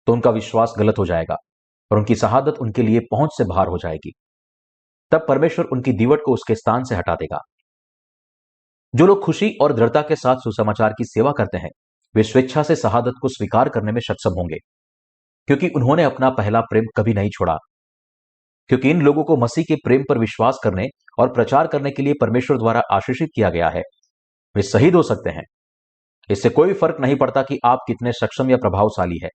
तो उनका विश्वास गलत हो जाएगा और उनकी शहादत उनके लिए पहुंच से बाहर हो जाएगी। तब परमेश्वर उनकी दीवट को उसके स्थान से हटा देगा। जो लोग खुशी और दृढ़ता के साथ सुसमाचार की सेवा करते हैं, वे स्वेच्छा से शहादत को स्वीकार करने में सक्षम होंगे, क्योंकि उन्होंने अपना पहला प्रेम कभी नहीं छोड़ा। क्योंकि इन लोगों को मसीह के प्रेम पर विश्वास करने और प्रचार करने के लिए परमेश्वर द्वारा आशीषित किया गया है। वे शहीद हो सकते हैं। इससे कोई फर्क नहीं पड़ता कि आप कितने सक्षम या प्रभावशाली है।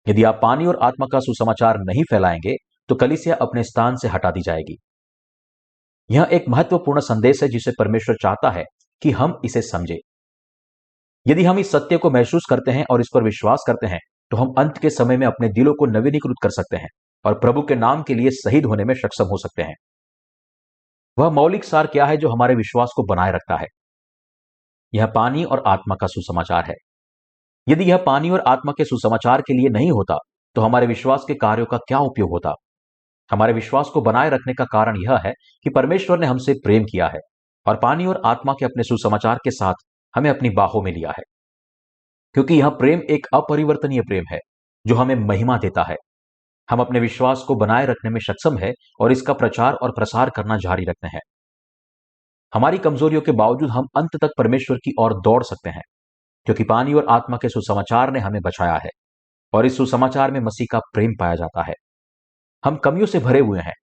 यदि आप पानी और आत्मा का सुसमाचार नहीं फैलाएंगे तो कलीसिया अपने स्थान से हटा दी जाएगी। यह एक महत्वपूर्ण संदेश है जिसे परमेश्वर चाहता है कि हम इसे समझें। यदि हम इस सत्य को महसूस करते हैं और इस पर विश्वास करते हैं, तो हम अंत के समय में अपने दिलों को नवीनीकृत कर सकते हैं और प्रभु के नाम के लिए शहीद होने में सक्षम हो सकते हैं। वह मौलिक सार क्या है जो हमारे विश्वास को बनाए रखता है? यह पानी और आत्मा का सुसमाचार है। यदि यह पानी और आत्मा के सुसमाचार के लिए नहीं होता तो हमारे विश्वास के कार्यों का क्या उपयोग होता? हमारे विश्वास को बनाए रखने का कारण यह है कि परमेश्वर ने हमसे प्रेम किया है और पानी और आत्मा के अपने सुसमाचार के साथ हमें अपनी बाहों में लिया है। क्योंकि यह प्रेम एक अपरिवर्तनीय प्रेम है जो हमें महिमा देता है। हम अपने विश्वास को बनाए रखने में सक्षम है और इसका प्रचार और प्रसार करना जारी रखते हैं। हमारी कमजोरियों के बावजूद हम अंत तक परमेश्वर की ओर दौड़ सकते हैं, क्योंकि पानी और आत्मा के सुसमाचार ने हमें बचाया है और इस सुसमाचार में मसीह का प्रेम पाया जाता है। हम कमियों से भरे हुए हैं,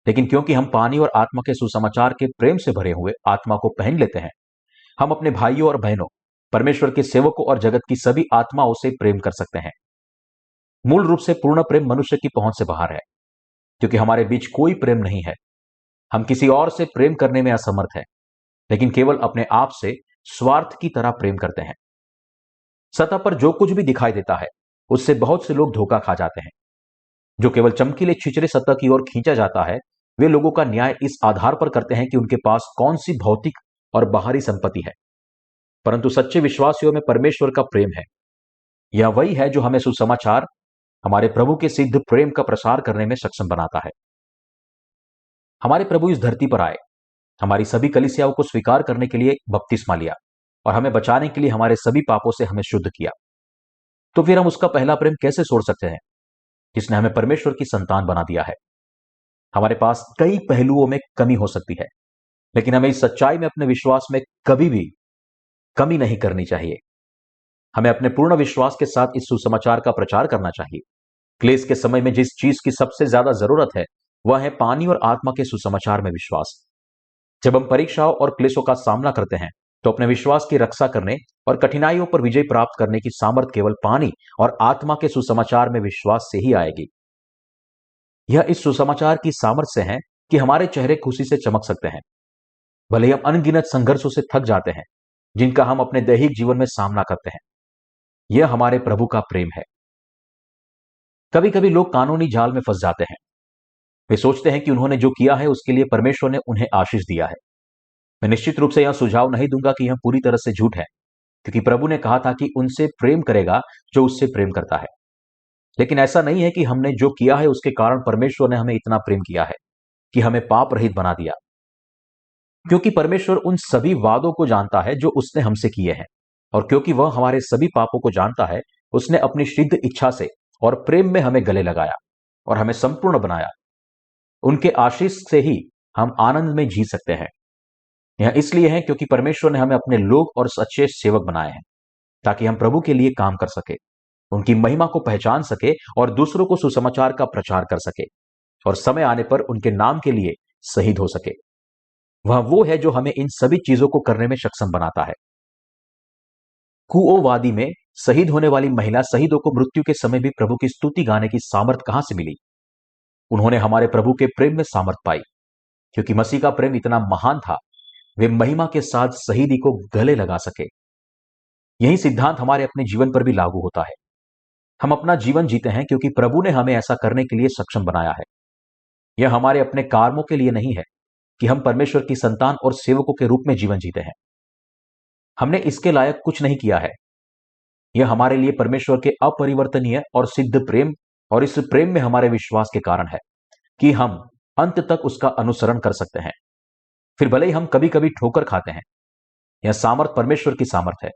लेकिन क्योंकि हम पानी और आत्मा के सुसमाचार के प्रेम से भरे हुए आत्मा को पहन लेते हैं, हम अपने भाइयों और बहनों, परमेश्वर के सेवकों और जगत की सभी आत्माओं से प्रेम कर सकते हैं। मूल रूप से पूर्ण प्रेम मनुष्य की पहुंच से बाहर है, क्योंकि हमारे बीच कोई प्रेम नहीं है। हम किसी और से प्रेम करने में असमर्थ हैं, लेकिन केवल अपने आप से स्वार्थ की तरह प्रेम करते हैं। सतह पर जो कुछ भी दिखाई देता है, उससे बहुत से लोग धोखा खा जाते हैं। जो केवल चमकीले छिछले सतह की ओर खींचा जाता है, वे लोगों का न्याय इस आधार पर करते हैं कि उनके पास कौन सी भौतिक और बाहरी संपत्ति है। परंतु सच्चे विश्वासियों में परमेश्वर का प्रेम है। यह वही है जो हमें सुसमाचार, हमारे प्रभु के सिद्ध प्रेम का प्रसार करने में सक्षम बनाता है। हमारे प्रभु इस धरती पर आए, हमारी सभी कलीसियाओं को स्वीकार करने के लिए बपतिस्मा लिया और हमें बचाने के लिए हमारे सभी पापों से हमें शुद्ध किया। तो फिर हम उसका पहला प्रेम कैसे छोड़ सकते हैं, जिसने हमें परमेश्वर की संतान बना दिया है। हमारे पास कई पहलुओं में कमी हो सकती है, लेकिन हमें इस सच्चाई में अपने विश्वास में कभी भी कमी नहीं करनी चाहिए। हमें अपने पूर्ण विश्वास के साथ इस सुसमाचार का प्रचार करना चाहिए। क्लेश के समय में जिस चीज की सबसे ज्यादा जरूरत है, वह है पानी और आत्मा के सुसमाचार में विश्वास। जब हम परीक्षाओं और क्लेशों का सामना करते हैं, तो अपने विश्वास की रक्षा करने और कठिनाइयों पर विजय प्राप्त करने की सामर्थ केवल पानी और आत्मा के सुसमाचार में विश्वास से ही आएगी। यह इस सुसमाचार की सामर्थ्य से है कि हमारे चेहरे खुशी से चमक सकते हैं, भले ही हम अनगिनत संघर्षों से थक जाते हैं, जिनका हम अपने दैहिक जीवन में सामना करते हैं। यह हमारे प्रभु का प्रेम है। कभी कभी लोग कानूनी जाल में फंस जाते हैं। वे सोचते हैं कि उन्होंने जो किया है उसके लिए परमेश्वर ने उन्हें आशीष दिया है। मैं निश्चित रूप से यह सुझाव नहीं दूंगा कि यह पूरी तरह से झूठ है, क्योंकि प्रभु ने कहा था कि उनसे प्रेम करेगा जो उससे प्रेम करता है। लेकिन ऐसा नहीं है कि हमने जो किया है उसके कारण परमेश्वर ने हमें इतना प्रेम किया है कि हमें पाप रहित बना दिया, क्योंकि परमेश्वर उन सभी वादों को जानता है जो उसने हमसे किए हैं, और क्योंकि वह हमारे सभी पापों को जानता है, उसने अपनी सिद्ध इच्छा से और प्रेम में हमें गले लगाया और हमें संपूर्ण बनाया। उनके आशीष से ही हम आनंद में जी सकते हैं। यह इसलिए है क्योंकि परमेश्वर ने हमें अपने लोग और सच्चे सेवक बनाए हैं, ताकि हम प्रभु के लिए काम कर सके, उनकी महिमा को पहचान सके और दूसरों को सुसमाचार का प्रचार कर सके, और समय आने पर उनके नाम के लिए शहीद हो सके। वह वो है जो हमें इन सभी चीजों को करने में सक्षम बनाता है। कुओ वादी में शहीद होने वाली महिला शहीदों को मृत्यु के समय भी प्रभु की स्तुति गाने की सामर्थ कहां से मिली? उन्होंने हमारे प्रभु के प्रेम में सामर्थ पाई, क्योंकि मसीह का प्रेम इतना महान था, वे महिमा के साथ शहीदी को गले लगा सके। यही सिद्धांत हमारे अपने जीवन पर भी लागू होता है। हम अपना जीवन जीते हैं क्योंकि प्रभु ने हमें ऐसा करने के लिए सक्षम बनाया है। यह हमारे अपने कर्मों के लिए नहीं है कि हम परमेश्वर की संतान और सेवकों के रूप में जीवन जीते हैं। हमने इसके लायक कुछ नहीं किया है। यह हमारे लिए परमेश्वर के अपरिवर्तनीय और सिद्ध प्रेम और इस प्रेम में हमारे विश्वास के कारण है कि हम अंत तक उसका अनुसरण कर सकते हैं, फिर भले ही हम कभी कभी ठोकर खाते हैं। यह सामर्थ परमेश्वर की सामर्थ है,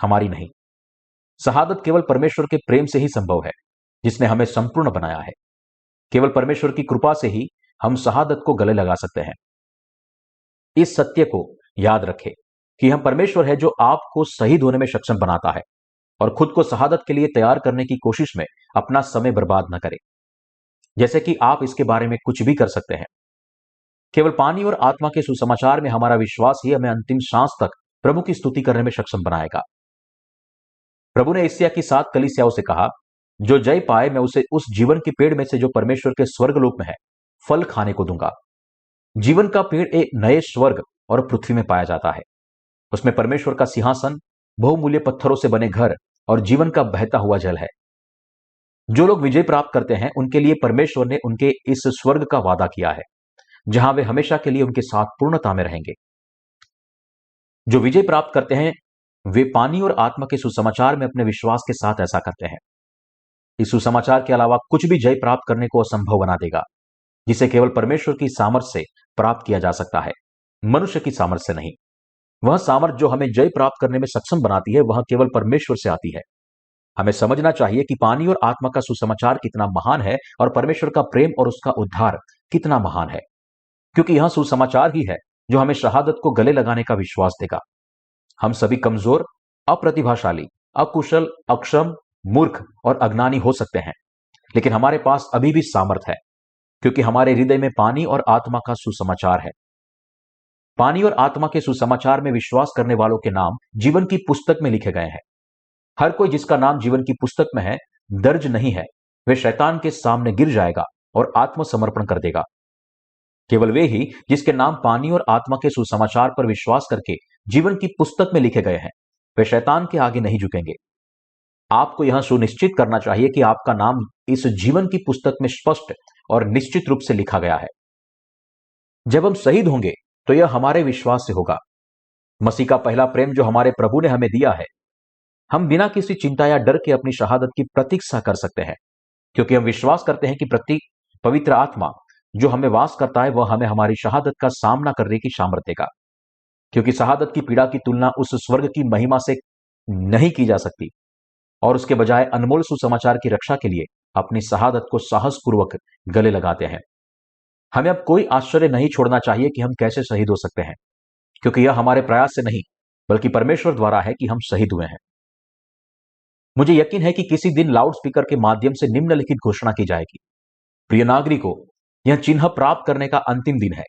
हमारी नहीं। शहादत केवल परमेश्वर के प्रेम से ही संभव है, जिसने हमें संपूर्ण बनाया है। केवल परमेश्वर की कृपा से ही हम शहादत को गले लगा सकते हैं। इस सत्य को याद रखें कि हम परमेश्वर है जो आपको शहीद होने में सक्षम बनाता है, और खुद को शहादत के लिए तैयार करने की कोशिश में अपना समय बर्बाद न करें, जैसे कि आप इसके बारे में कुछ भी कर सकते हैं। केवल पानी और आत्मा के सुसमाचार में हमारा विश्वास ही हमें अंतिम सांस तक प्रभु की स्तुति करने में सक्षम बनाएगा। प्रभु ने एशिया की 7 कलीसियाओं से कहा, जो जय पाए मैं उसे उस जीवन के पेड़ में से जो परमेश्वर के स्वर्गलोक में है फल खाने को दूंगा। जीवन का पेड़ एक नए स्वर्ग और पृथ्वी में पाया जाता है। उसमें परमेश्वर का सिंहासन, बहुमूल्य पत्थरों से बने घर और जीवन का बहता हुआ जल है। जो लोग विजय प्राप्त करते हैं उनके लिए परमेश्वर ने उनके इस स्वर्ग का वादा किया है, जहां वे हमेशा के लिए उनके साथ पूर्णता में रहेंगे। जो विजय प्राप्त करते हैं वे पानी और आत्मा के सुसमाचार में अपने विश्वास के साथ ऐसा करते हैं। इस सुसमाचार के अलावा कुछ भी जय प्राप्त करने को असंभव बना देगा, जिसे केवल परमेश्वर की सामर्थ्य से प्राप्त किया जा सकता है, मनुष्य की सामर्थ्य से नहीं। वह सामर्थ्य जो हमें जय प्राप्त करने में सक्षम बनाती है, वह केवल परमेश्वर से आती है। हमें समझना चाहिए कि पानी और आत्मा का सुसमाचार कितना महान है और परमेश्वर का प्रेम और उसका उद्धार कितना महान है, क्योंकि यह सुसमाचार ही है जो हमें शहादत को गले लगाने का विश्वास देगा। हम सभी कमजोर, अप्रतिभाशाली, अकुशल, अक्षम, मूर्ख और अज्ञानी हो सकते हैं, लेकिन हमारे पास अभी भी सामर्थ है, क्योंकि हमारे हृदय में पानी और आत्मा का सुसमाचार है। पानी और आत्मा के सुसमाचार में विश्वास करने वालों के नाम जीवन की पुस्तक में लिखे गए हैं। हर कोई जिसका नाम जीवन की पुस्तक में है, दर्ज नहीं है, वह शैतान के सामने गिर जाएगा और आत्मसमर्पण कर देगा। केवल वे ही जिसके नाम पानी और आत्मा के सुसमाचार पर विश्वास करके जीवन की पुस्तक में लिखे गए हैं, वे शैतान के आगे नहीं झुकेंगे। आपको यह सुनिश्चित करना चाहिए कि आपका नाम इस जीवन की पुस्तक में स्पष्ट और निश्चित रूप से लिखा गया है। जब हम शहीद होंगे तो यह हमारे विश्वास से होगा। मसीह का पहला प्रेम जो हमारे प्रभु ने हमें दिया है, हम बिना किसी चिंता या डर के अपनी शहादत की प्रतीक्षा कर सकते हैं, क्योंकि हम विश्वास करते हैं कि प्रति पवित्र आत्मा जो हमें वास करता है, वह हमें हमारी शहादत का सामना करने की सामर्थ्य देगा। क्योंकि शहादत की पीड़ा की तुलना उस स्वर्ग की महिमा से नहीं की जा सकती, और उसके बजाय अनमोल सुसमाचार की रक्षा के लिए अपनी शहादत को साहसपूर्वक गले लगाते हैं। हमें अब कोई आश्चर्य नहीं छोड़ना चाहिए कि हम कैसे शहीद हो सकते हैं, क्योंकि यह हमारे प्रयास से नहीं बल्कि परमेश्वर द्वारा है कि हम शहीद हुए हैं। मुझे यकीन है कि किसी दिन लाउड स्पीकर के माध्यम से निम्नलिखित घोषणा की जाएगी, प्रिय नागरिकों, यह चिन्ह प्राप्त करने का अंतिम दिन है।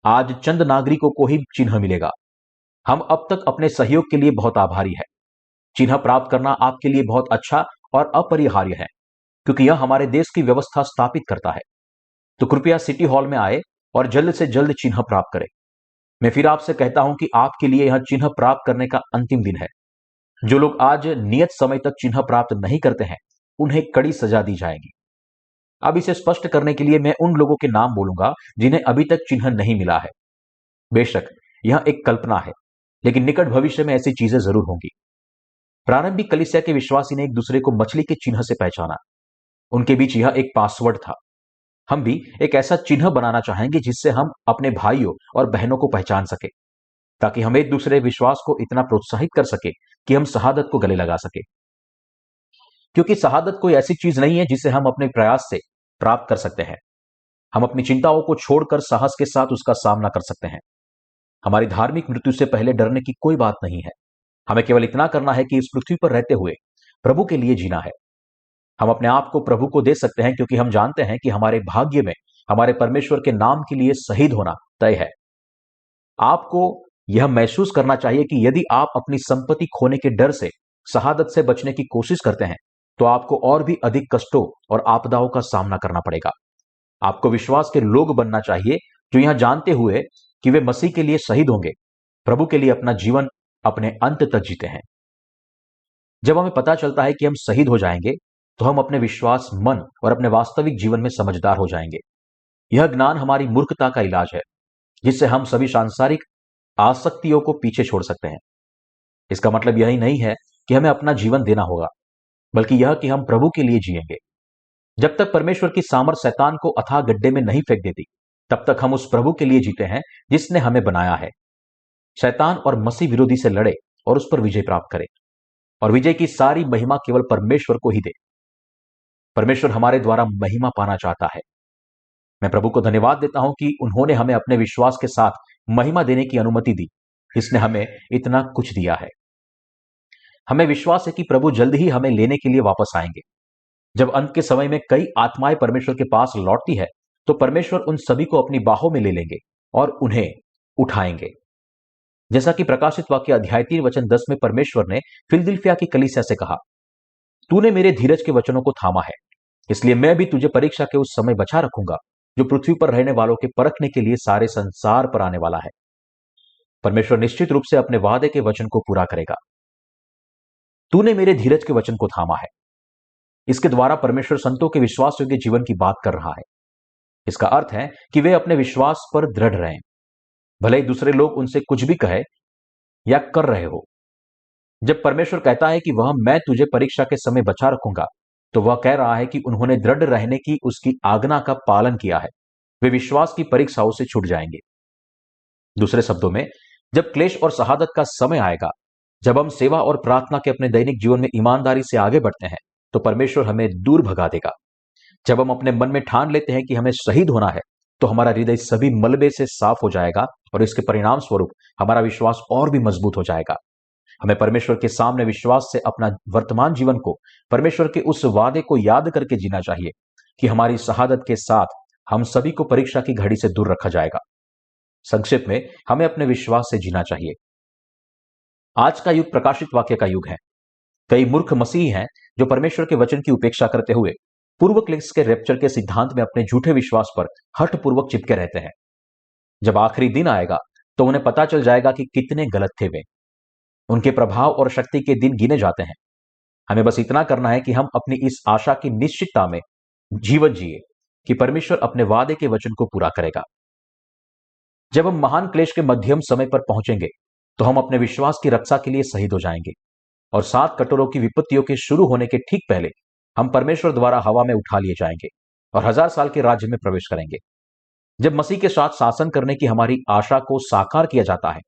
आज चंद नागरिकों को ही चिन्ह मिलेगा। हम अब तक अपने सहयोग के लिए बहुत आभारी है। चिन्ह प्राप्त करना आपके लिए बहुत अच्छा और अपरिहार्य है, क्योंकि यह हमारे देश की व्यवस्था स्थापित करता है। तो कृपया सिटी हॉल में आए और जल्द से जल्द चिन्ह प्राप्त करें। मैं फिर आपसे कहता हूं कि आपके लिए यह चिन्ह प्राप्त करने का अंतिम दिन है। जो लोग आज नियत समय तक चिन्ह प्राप्त नहीं करते हैं, उन्हें कड़ी सजा दी जाएगी। अब इसे स्पष्ट करने के लिए मैं उन लोगों के नाम बोलूंगा जिन्हें अभी तक चिन्ह नहीं मिला है। बेशक यह एक कल्पना है, लेकिन निकट भविष्य में ऐसी चीजें जरूर होंगी। प्रारंभिक कलीसिया के विश्वासी ने एक दूसरे को मछली के चिन्ह से पहचाना। उनके बीच यह एक पासवर्ड था। हम भी एक ऐसा चिन्ह बनाना चाहेंगे जिससे हम अपने भाइयों और बहनों को पहचान सके, ताकि हम एक दूसरे विश्वास को इतना प्रोत्साहित कर सके कि हम शहादत को गले लगा सके। क्योंकि शहादत कोई ऐसी चीज नहीं है जिसे हम अपने प्रयास से प्राप्त कर सकते हैं। हम अपनी चिंताओं को छोड़कर साहस के साथ उसका सामना कर सकते हैं। हमारी धार्मिक मृत्यु से पहले डरने की कोई बात नहीं है। हमें केवल इतना करना है कि इस पृथ्वी पर रहते हुए प्रभु के लिए जीना है। हम अपने आप को प्रभु को दे सकते हैं, क्योंकि हम जानते हैं कि हमारे भाग्य में हमारे परमेश्वर के नाम के लिए शहीद होना तय है। आपको यह महसूस करना चाहिए कि यदि आप अपनी संपत्ति खोने के डर से शहादत से बचने की कोशिश करते हैं, तो आपको और भी अधिक कष्टों और आपदाओं का सामना करना पड़ेगा। आपको विश्वास के लोग बनना चाहिए जो यह जानते हुए कि वे मसीह के लिए शहीद होंगे, प्रभु के लिए अपना जीवन अपने अंत तक जीते हैं। जब हमें पता चलता है कि हम शहीद हो जाएंगे, तो हम अपने विश्वास, मन और अपने वास्तविक जीवन में समझदार हो जाएंगे। यह ज्ञान हमारी मूर्खता का इलाज है, जिससे हम सभी सांसारिक आसक्तियों को पीछे छोड़ सकते हैं। इसका मतलब यही नहीं है कि हमें अपना जीवन देना होगा, बल्कि यह कि हम प्रभु के लिए जिएंगे। जब तक परमेश्वर की सामर्थ शैतान को अथाह गड्ढे में नहीं फेंक देती, तब तक हम उस प्रभु के लिए जीते हैं जिसने हमें बनाया है। शैतान और मसीह विरोधी से लड़े और उस पर विजय प्राप्त करे, और विजय की सारी महिमा केवल परमेश्वर को ही दे। परमेश्वर हमारे द्वारा महिमा पाना चाहता है। मैं प्रभु को धन्यवाद देता हूं कि उन्होंने हमें अपने विश्वास के साथ महिमा देने की अनुमति दी। इसने हमें इतना कुछ दिया है। हमें विश्वास है कि प्रभु जल्द ही हमें लेने के लिए वापस आएंगे। जब अंत के समय में कई आत्माएं परमेश्वर के पास लौटती है, तो परमेश्वर उन सभी को अपनी बाहों में ले लेंगे और उन्हें उठाएंगे। जैसा कि प्रकाशित वाक्य अध्याय 3 वचन 10 में परमेश्वर ने फिलदिल्फिया की कलीसिया से कहा, तूने मेरे धीरज के वचनों को थामा है, इसलिए मैं भी तुझे परीक्षा के उस समय बचा रखूंगा जो पृथ्वी पर रहने वालों के परखने के लिए सारे संसार पर आने वाला है। परमेश्वर निश्चित रूप से अपने वादे के वचन को पूरा करेगा। तूने मेरे धीरज के वचन को थामा है। इसके द्वारा परमेश्वर संतों के विश्वास योग्य जीवन की बात कर रहा है। इसका अर्थ है कि वे अपने विश्वास पर दृढ़ रहें, भले ही दूसरे लोग उनसे कुछ भी कहे या कर रहे हो। जब परमेश्वर कहता है कि वह मैं तुझे परीक्षा के समय बचा रखूंगा, तो वह कह रहा है कि उन्होंने दृढ़ रहने की उसकी आज्ञा का पालन किया है। वे विश्वास की परीक्षाओं से छूट जाएंगे। दूसरे शब्दों में, जब क्लेश और शहादत का समय आएगा, जब हम सेवा और प्रार्थना के अपने दैनिक जीवन में ईमानदारी से आगे बढ़ते हैं, तो परमेश्वर हमें दूर भगा देगा। जब हम अपने मन में ठान लेते हैं कि हमें शहीद होना है, तो हमारा हृदय सभी मलबे से साफ हो जाएगा और इसके परिणाम स्वरूप हमारा विश्वास और भी मजबूत हो जाएगा। हमें परमेश्वर के सामने विश्वास से अपना वर्तमान जीवन को परमेश्वर के उस वादे को याद करके जीना चाहिए कि हमारी शहादत के साथ हम सभी को परीक्षा की घड़ी से दूर रखा जाएगा। संक्षेप में हमें अपने विश्वास से जीना चाहिए। आज का युग प्रकाशित वाक्य का युग है। कई मूर्ख मसीही हैं जो परमेश्वर के वचन की उपेक्षा करते हुए पूर्व क्लेश के रैप्चर के सिद्धांत में अपने झूठे विश्वास पर हठपूर्वक चिपके रहते हैं। जब आखिरी दिन आएगा तो उन्हें पता चल जाएगा कि कितने गलत थे वे। उनके प्रभाव और शक्ति के दिन गिने जाते हैं। हमें बस इतना करना है कि हम अपनी इस आशा की निश्चितता में जीवन जिए कि परमेश्वर अपने वादे के वचन को पूरा करेगा। जब हम महान क्लेश के मध्यम समय पर पहुंचेंगे तो हम अपने विश्वास की रक्षा के लिए शहीद हो जाएंगे और 7 कटोरों की विपत्तियों के शुरू होने के ठीक पहले हम परमेश्वर द्वारा हवा में उठा लिए जाएंगे और 1000 साल के राज्य में प्रवेश करेंगे। जब मसीह के साथ शासन करने की हमारी आशा को साकार किया जाता है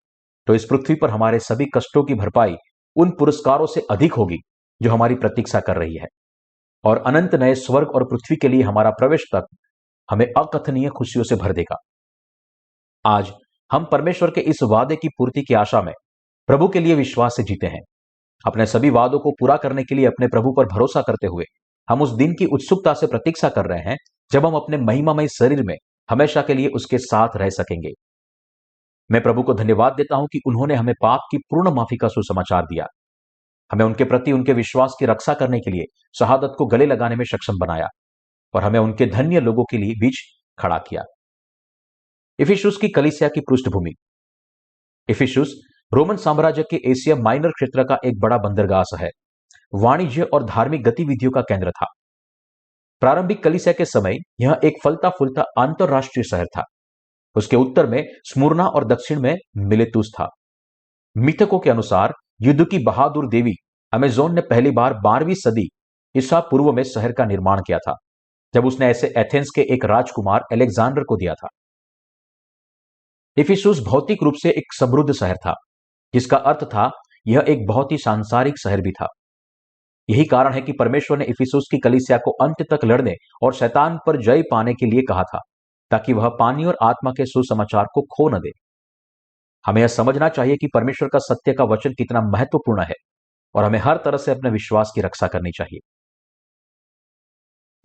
तो इस पृथ्वी पर हमारे सभी कष्टों की भरपाई उन पुरस्कारों से अधिक होगी जो हमारी प्रतीक्षा कर रही है, और अनंत नए स्वर्ग और पृथ्वी के लिए हमारा प्रवेश तक हमें अकथनीय खुशियों से भर देगा। आज हम परमेश्वर के इस वादे की पूर्ति की आशा में प्रभु के लिए विश्वास से जीते हैं। अपने सभी वादों को पूरा करने के लिए अपने प्रभु पर भरोसा करते हुए हम उस दिन की उत्सुकता से प्रतीक्षा कर रहे हैं जब हम अपने महिमामय शरीर में हमेशा के लिए उसके साथ रह सकेंगे। मैं प्रभु को धन्यवाद देता हूं कि उन्होंने हमें पाप की पूर्ण माफी का सुसमाचार दिया, हमें उनके प्रति उनके विश्वास की रक्षा करने के लिए शहादत को गले लगाने में सक्षम बनाया और हमें उनके धन्य लोगों के लिए बीच खड़ा किया। इफिसुस की कलीसिया की पृष्ठभूमि। इफिसुस रोमन साम्राज्य के एशिया माइनर क्षेत्र का एक बड़ा बंदरगाह शहर, वाणिज्य और धार्मिक गतिविधियों का केंद्र था। प्रारंभिक कलीसिया के समय यह एक फलता फूलता अंतरराष्ट्रीय शहर था। उसके उत्तर में स्मुरना और दक्षिण में मिलेतुस था। मिथकों के अनुसार युद्ध की बहादुर देवी अमेजोन ने पहली बार 12वीं सदी ईसा पूर्व में शहर का निर्माण किया था, जब उसने ऐसे एथेंस के एक राजकुमार अलेक्जेंडर को दिया था। इफिसुस भौतिक रूप से एक समृद्ध शहर था, जिसका अर्थ था यह एक बहुत ही सांसारिक शहर भी था। यही कारण है कि परमेश्वर ने इफिसुस की कलीसिया को अंत तक लड़ने और शैतान पर जय पाने के लिए कहा था, ताकि वह पानी और आत्मा के सुसमाचार को खो न दे। हमें यह समझना चाहिए कि परमेश्वर का सत्य का वचन कितना महत्वपूर्ण है और हमें हर तरह से अपने विश्वास की रक्षा करनी चाहिए।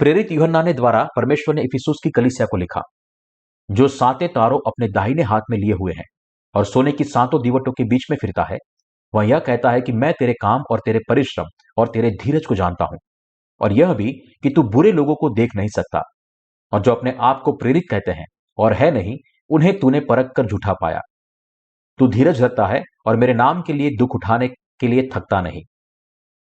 प्रेरित यूहन्ना ने द्वारा परमेश्वर ने इफिसुस की कलीसिया को लिखा, जो 7 तारों अपने दाहिने हाथ में लिए हुए हैं और सोने की 7 दीवटों के बीच में फिरता है। वह यह कहता है कि मैं तेरे काम और तेरे परिश्रम और तेरे धीरज को जानता हूं, और यह भी कि तू बुरे लोगों को देख नहीं सकता, और जो अपने आप को प्रेरित कहते हैं और है नहीं, उन्हें तूने परख कर झूठा पाया। तू धीरज रखता है और मेरे नाम के लिए दुख उठाने के लिए थकता नहीं।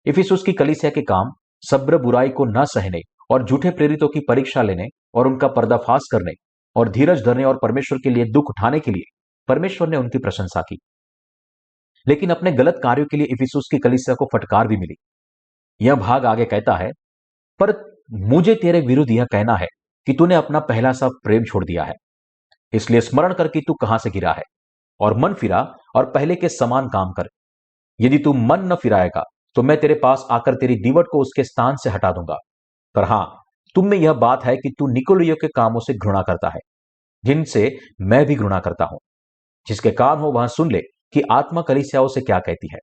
इफिसुस की कलीसिया के काम सब्र, बुराई को न सहने और झूठे प्रेरितों की परीक्षा लेने और उनका पर्दाफाश करने और धीरज धरने और परमेश्वर के लिए दुख उठाने के लिए परमेश्वर ने उनकी प्रशंसा की। लेकिन अपने गलत कार्यों के लिए इफिसुस की कलीसिया को फटकार भी मिली। यह भाग आगे कहता है, पर मुझे तेरे विरुद्ध यह कहना है कि तूने अपना पहला सा प्रेम छोड़ दिया है। इसलिए स्मरण कर कि तू कहां से गिरा है और मन फिरा और पहले के समान काम कर। यदि तू मन न फिराएगा तो मैं तेरे पास आकर तेरी दीवट को उसके स्थान से हटा दूंगा। पर हां, तुम में यह बात है कि तू निकोलियों के कामों से घृणा करता है, जिनसे मैं भी घृणा करता हूं। जिसके कान हो वह सुन ले कि आत्मा कलीसियाओं से क्या कहती है।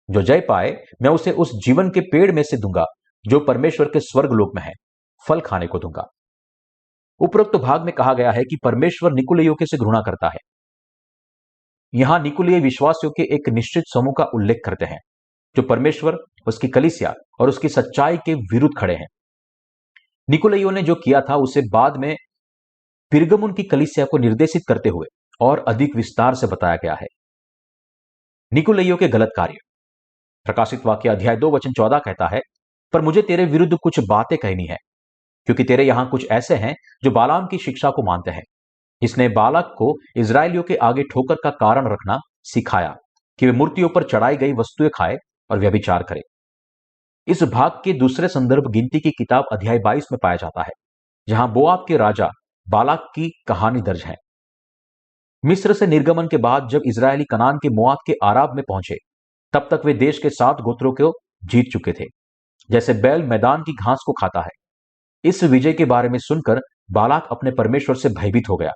जो जय पाए मैं उसे उस जीवन के पेड़ में से दूंगा जो परमेश्वर के स्वर्ग लोक में है, फल खाने को दूंगा। उपरोक्त भाग में कहा गया है कि परमेश्वर निकुलियों के से घृणा करता है। यहां निकुलिय विश्वासियों के एक निश्चित समूह का उल्लेख करते हैं, जो परमेश्वर, उसकी कलीसिया और उसकी सच्चाई के विरुद्ध खड़े हैं। निकुलियों ने जो किया था उसे बाद में पिरगमुन की कलीसिया को निर्देशित करते हुए और अधिक विस्तार से बताया गया है। निकुलियों के गलत कार्य। प्रकाशित वाक्य अध्याय 2 वचन 14 कहता है, पर मुझे तेरे विरुद्ध कुछ बातें कहनी है, क्योंकि तेरे यहां कुछ ऐसे हैं जो बालाम की शिक्षा को मानते हैं, जिसने बालक को इजरायलियों के आगे ठोकर का कारण रखना सिखाया कि वे मूर्तियों पर चढ़ाई गई वस्तुएं खाए और व्यभिचार करे। इस भाग के दूसरे संदर्भ गिनती की किताब अध्याय 22 में पाया जाता है, जहां बोआब के राजा बालाक की कहानी दर्ज है। मिस्र से निर्गमन के बाद जब इजरायली कनान के मोआब के आराब में पहुंचे, तब तक वे देश के 7 गोत्रों को जीत चुके थे, जैसे बैल मैदान की घास को खाता है। इस विजय के बारे में सुनकर बालाक अपने परमेश्वर से भयभीत हो गया,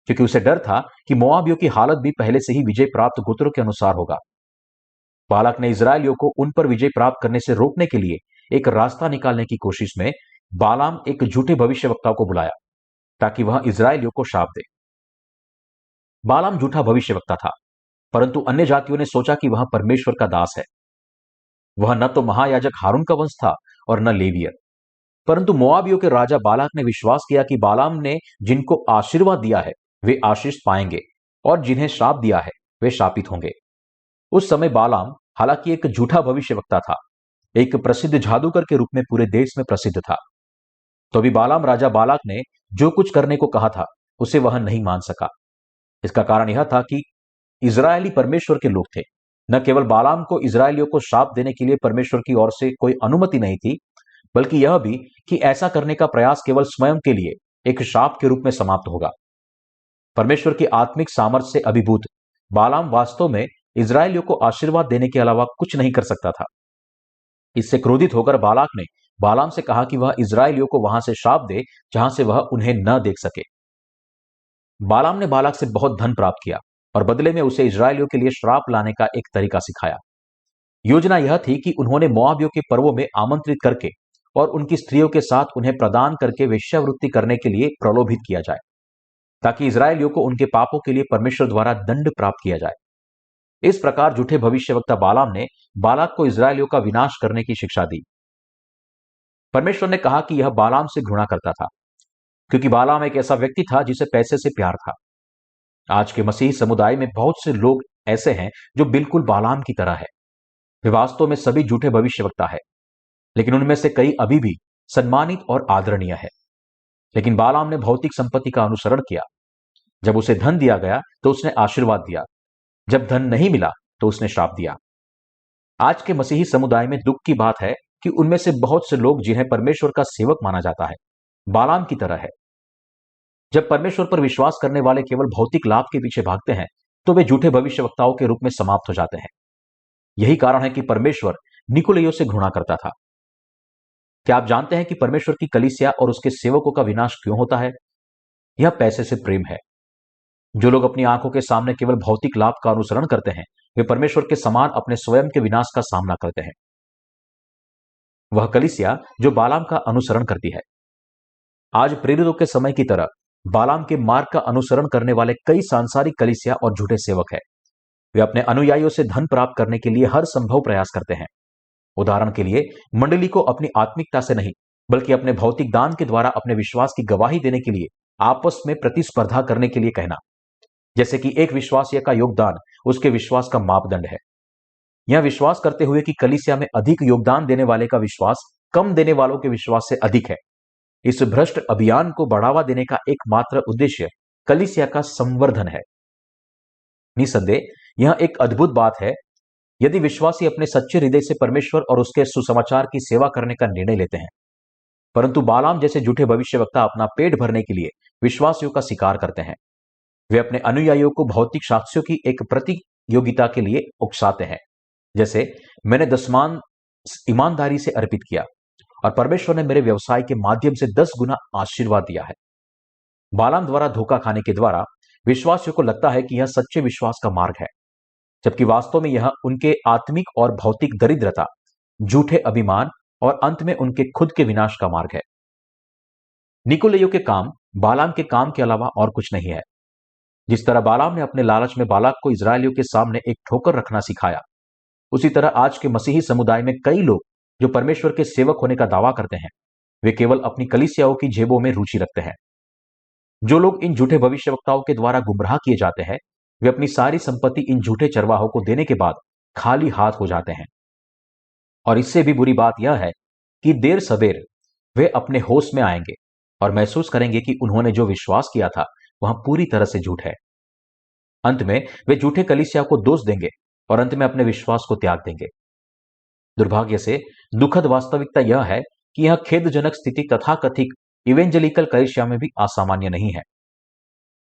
क्योंकि उसे डर था कि मोआबियों की हालत भी पहले से ही विजय प्राप्त गोत्रों के अनुसार होगा। बालाक ने इजरायलियों को उन पर विजय प्राप्त करने से रोकने के लिए एक रास्ता निकालने की कोशिश में बालाम एक झूठे भविष्यवक्ता को बुलाया, ताकि वह इजरायलियों को शाप दे। बालाम झूठा भविष्यवक्ता था, परंतु अन्य जातियों ने सोचा कि वह परमेश्वर का दास है। वह न तो महायाजक हारून का वंश था और न लेवियर। परंतु मोआबियों के राजा बालाक ने विश्वास किया कि बालाम ने जिनको आशीर्वाद दिया है वे आशीष पाएंगे, और जिन्हें श्राप दिया है वे शापित होंगे। उस समय बालाम हालांकि एक झूठा भविष्यवक्ता था, एक प्रसिद्ध जादूगर के रूप में पूरे देश में प्रसिद्ध था। तो भी बालाम राजा बालाक ने जो कुछ करने को कहा था उसे वह नहीं मान सका। इसका कारण यह था कि इजरायली परमेश्वर के लोग थे। न केवल बालाम को इजरायलियों को श्राप देने के लिए परमेश्वर की ओर से कोई अनुमति नहीं थी, बल्कि यह भी कि ऐसा करने का प्रयास केवल स्वयं के लिए एक श्राप के रूप में समाप्त होगा। परमेश्वर की आत्मिक सामर्थ्य से अभिभूत बालाम वास्तव में इजरायलियों को आशीर्वाद देने के अलावा कुछ नहीं कर सकता था। इससे क्रोधित होकर बालाक ने बालाम से कहा कि वह इजरायलियों को वहां से श्राप दे जहां से वह उन्हें न देख सके। बालाम ने बालाक से बहुत धन प्राप्त किया और बदले में उसे इजरायलियों के लिए श्राप लाने का एक तरीका सिखाया। योजना यह थी कि उन्होंने मोआबियों के पर्वों में आमंत्रित करके और उनकी स्त्रियों के साथ उन्हें प्रदान करके वेश्यावृत्ति करने के लिए प्रलोभित किया जाए, ताकि इजरायलियों को उनके पापों के लिए परमेश्वर द्वारा दंड प्राप्त किया जाए। इस प्रकार झूठे भविष्यवक्ता बालाम ने बालाक को इजरायलियों का विनाश करने की शिक्षा दी। परमेश्वर ने कहा कि यह बालाम से घृणा करता था, क्योंकि बालाम एक ऐसा व्यक्ति था जिसे पैसे से प्यार था। आज के मसीही समुदाय में बहुत से लोग ऐसे हैं जो बिल्कुल बालाम की तरह है। वे वास्तव में सभी झूठे भविष्यवक्ता है, लेकिन उनमें से कई अभी भी सम्मानित और आदरणीय है। लेकिन बालाम ने भौतिक संपत्ति का अनुसरण किया। जब उसे धन दिया गया तो उसने आशीर्वाद दिया, जब धन नहीं मिला तो उसने श्राप दिया। आज के मसीही समुदाय में दुख की बात है कि उनमें से बहुत से लोग जिन्हें परमेश्वर का सेवक माना जाता है बालाम की तरह है। जब परमेश्वर पर विश्वास करने वाले केवल भौतिक लाभ के पीछे भागते हैं तो वे झूठे भविष्यवक्ताओं के रूप में समाप्त हो जाते हैं। यही कारण है कि परमेश्वर निकोलइयों से घृणा करता था। क्या आप जानते हैं कि परमेश्वर की कलीसिया और उसके सेवकों का विनाश क्यों होता है? यह पैसे से प्रेम है। जो लोग अपनी आंखों के सामने केवल भौतिक लाभ का अनुसरण करते हैं वे परमेश्वर के समान अपने स्वयं के विनाश का सामना करते हैं। वह कलीसिया जो बालाम का अनुसरण करती है। आज प्रेरितों के समय की तरह बालाम के मार्ग का अनुसरण करने वाले कई सांसारिक कलीसिया और झूठे सेवक हैं। वे अपने अनुयायियों से धन प्राप्त करने के लिए हर संभव प्रयास करते हैं। उदाहरण के लिए मंडली को अपनी आत्मिकता से नहीं बल्कि अपने भौतिक दान के द्वारा अपने विश्वास की गवाही देने के लिए आपस में प्रतिस्पर्धा करने के लिए कहना, जैसे कि एक विश्वासी का योगदान उसके विश्वास का मापदंड है। यह विश्वास करते हुए कि कलीसिया में अधिक योगदान देने वाले का विश्वास कम देने वालों के विश्वास से अधिक है। इस भ्रष्ट अभियान को बढ़ावा देने का एकमात्र उद्देश्य कलीसिया का संवर्धन है। निसंदेह यह एक अद्भुत बात है यदि विश्वासी अपने सच्चे हृदय से परमेश्वर और उसके सुसमाचार की सेवा करने का निर्णय लेते हैं। परंतु बालाम जैसे झूठे भविष्यवक्ता अपना पेट भरने के लिए विश्वासियों का शिकार करते हैं। वे अपने अनुयायियों को भौतिक साक्ष्यों की एक प्रतियोगिता के लिए उकसाते हैं, जैसे मैंने दशमांश ईमानदारी से अर्पित किया और परमेश्वर ने मेरे व्यवसाय के माध्यम से 10 गुना आशीर्वाद दिया है। बालाम द्वारा धोखा खाने के द्वारा विश्वासियों को लगता है कि यह सच्चे विश्वास का मार्ग है, जबकि वास्तव में यह उनके आत्मिक और भौतिक दरिद्रता, झूठे अभिमान और अंत में उनके खुद के विनाश का मार्ग है। निकोलइयों के काम बालाम के काम के अलावा और कुछ नहीं है। जिस तरह बालाम ने अपने लालच में बालाक को इजरायलियों के सामने एक ठोकर रखना सिखाया, उसी तरह आज के मसीही समुदाय में कई लोग जो परमेश्वर के सेवक होने का दावा करते हैं वे केवल अपनी कलीसियाओं की जेबों में रुचि रखते हैं। जो लोग इन झूठे भविष्यवक्ताओं के द्वारा गुमराह किए जाते हैं वे अपनी सारी संपत्ति इन झूठे चरवाहों को देने के बाद खाली हाथ हो जाते हैं। और इससे भी बुरी बात यह है कि देर सबेर वे अपने होश में आएंगे और महसूस करेंगे कि उन्होंने जो विश्वास किया था वह पूरी तरह से झूठ है। अंत में वे झूठे कलीसिया को दोष देंगे और अंत में अपने विश्वास को त्याग देंगे। दुर्भाग्य से दुखद वास्तविकता यह है कि यह खेदजनक स्थिति तथाकथित इवेंजेलिकल कलीसिया में भी असामान्य नहीं है।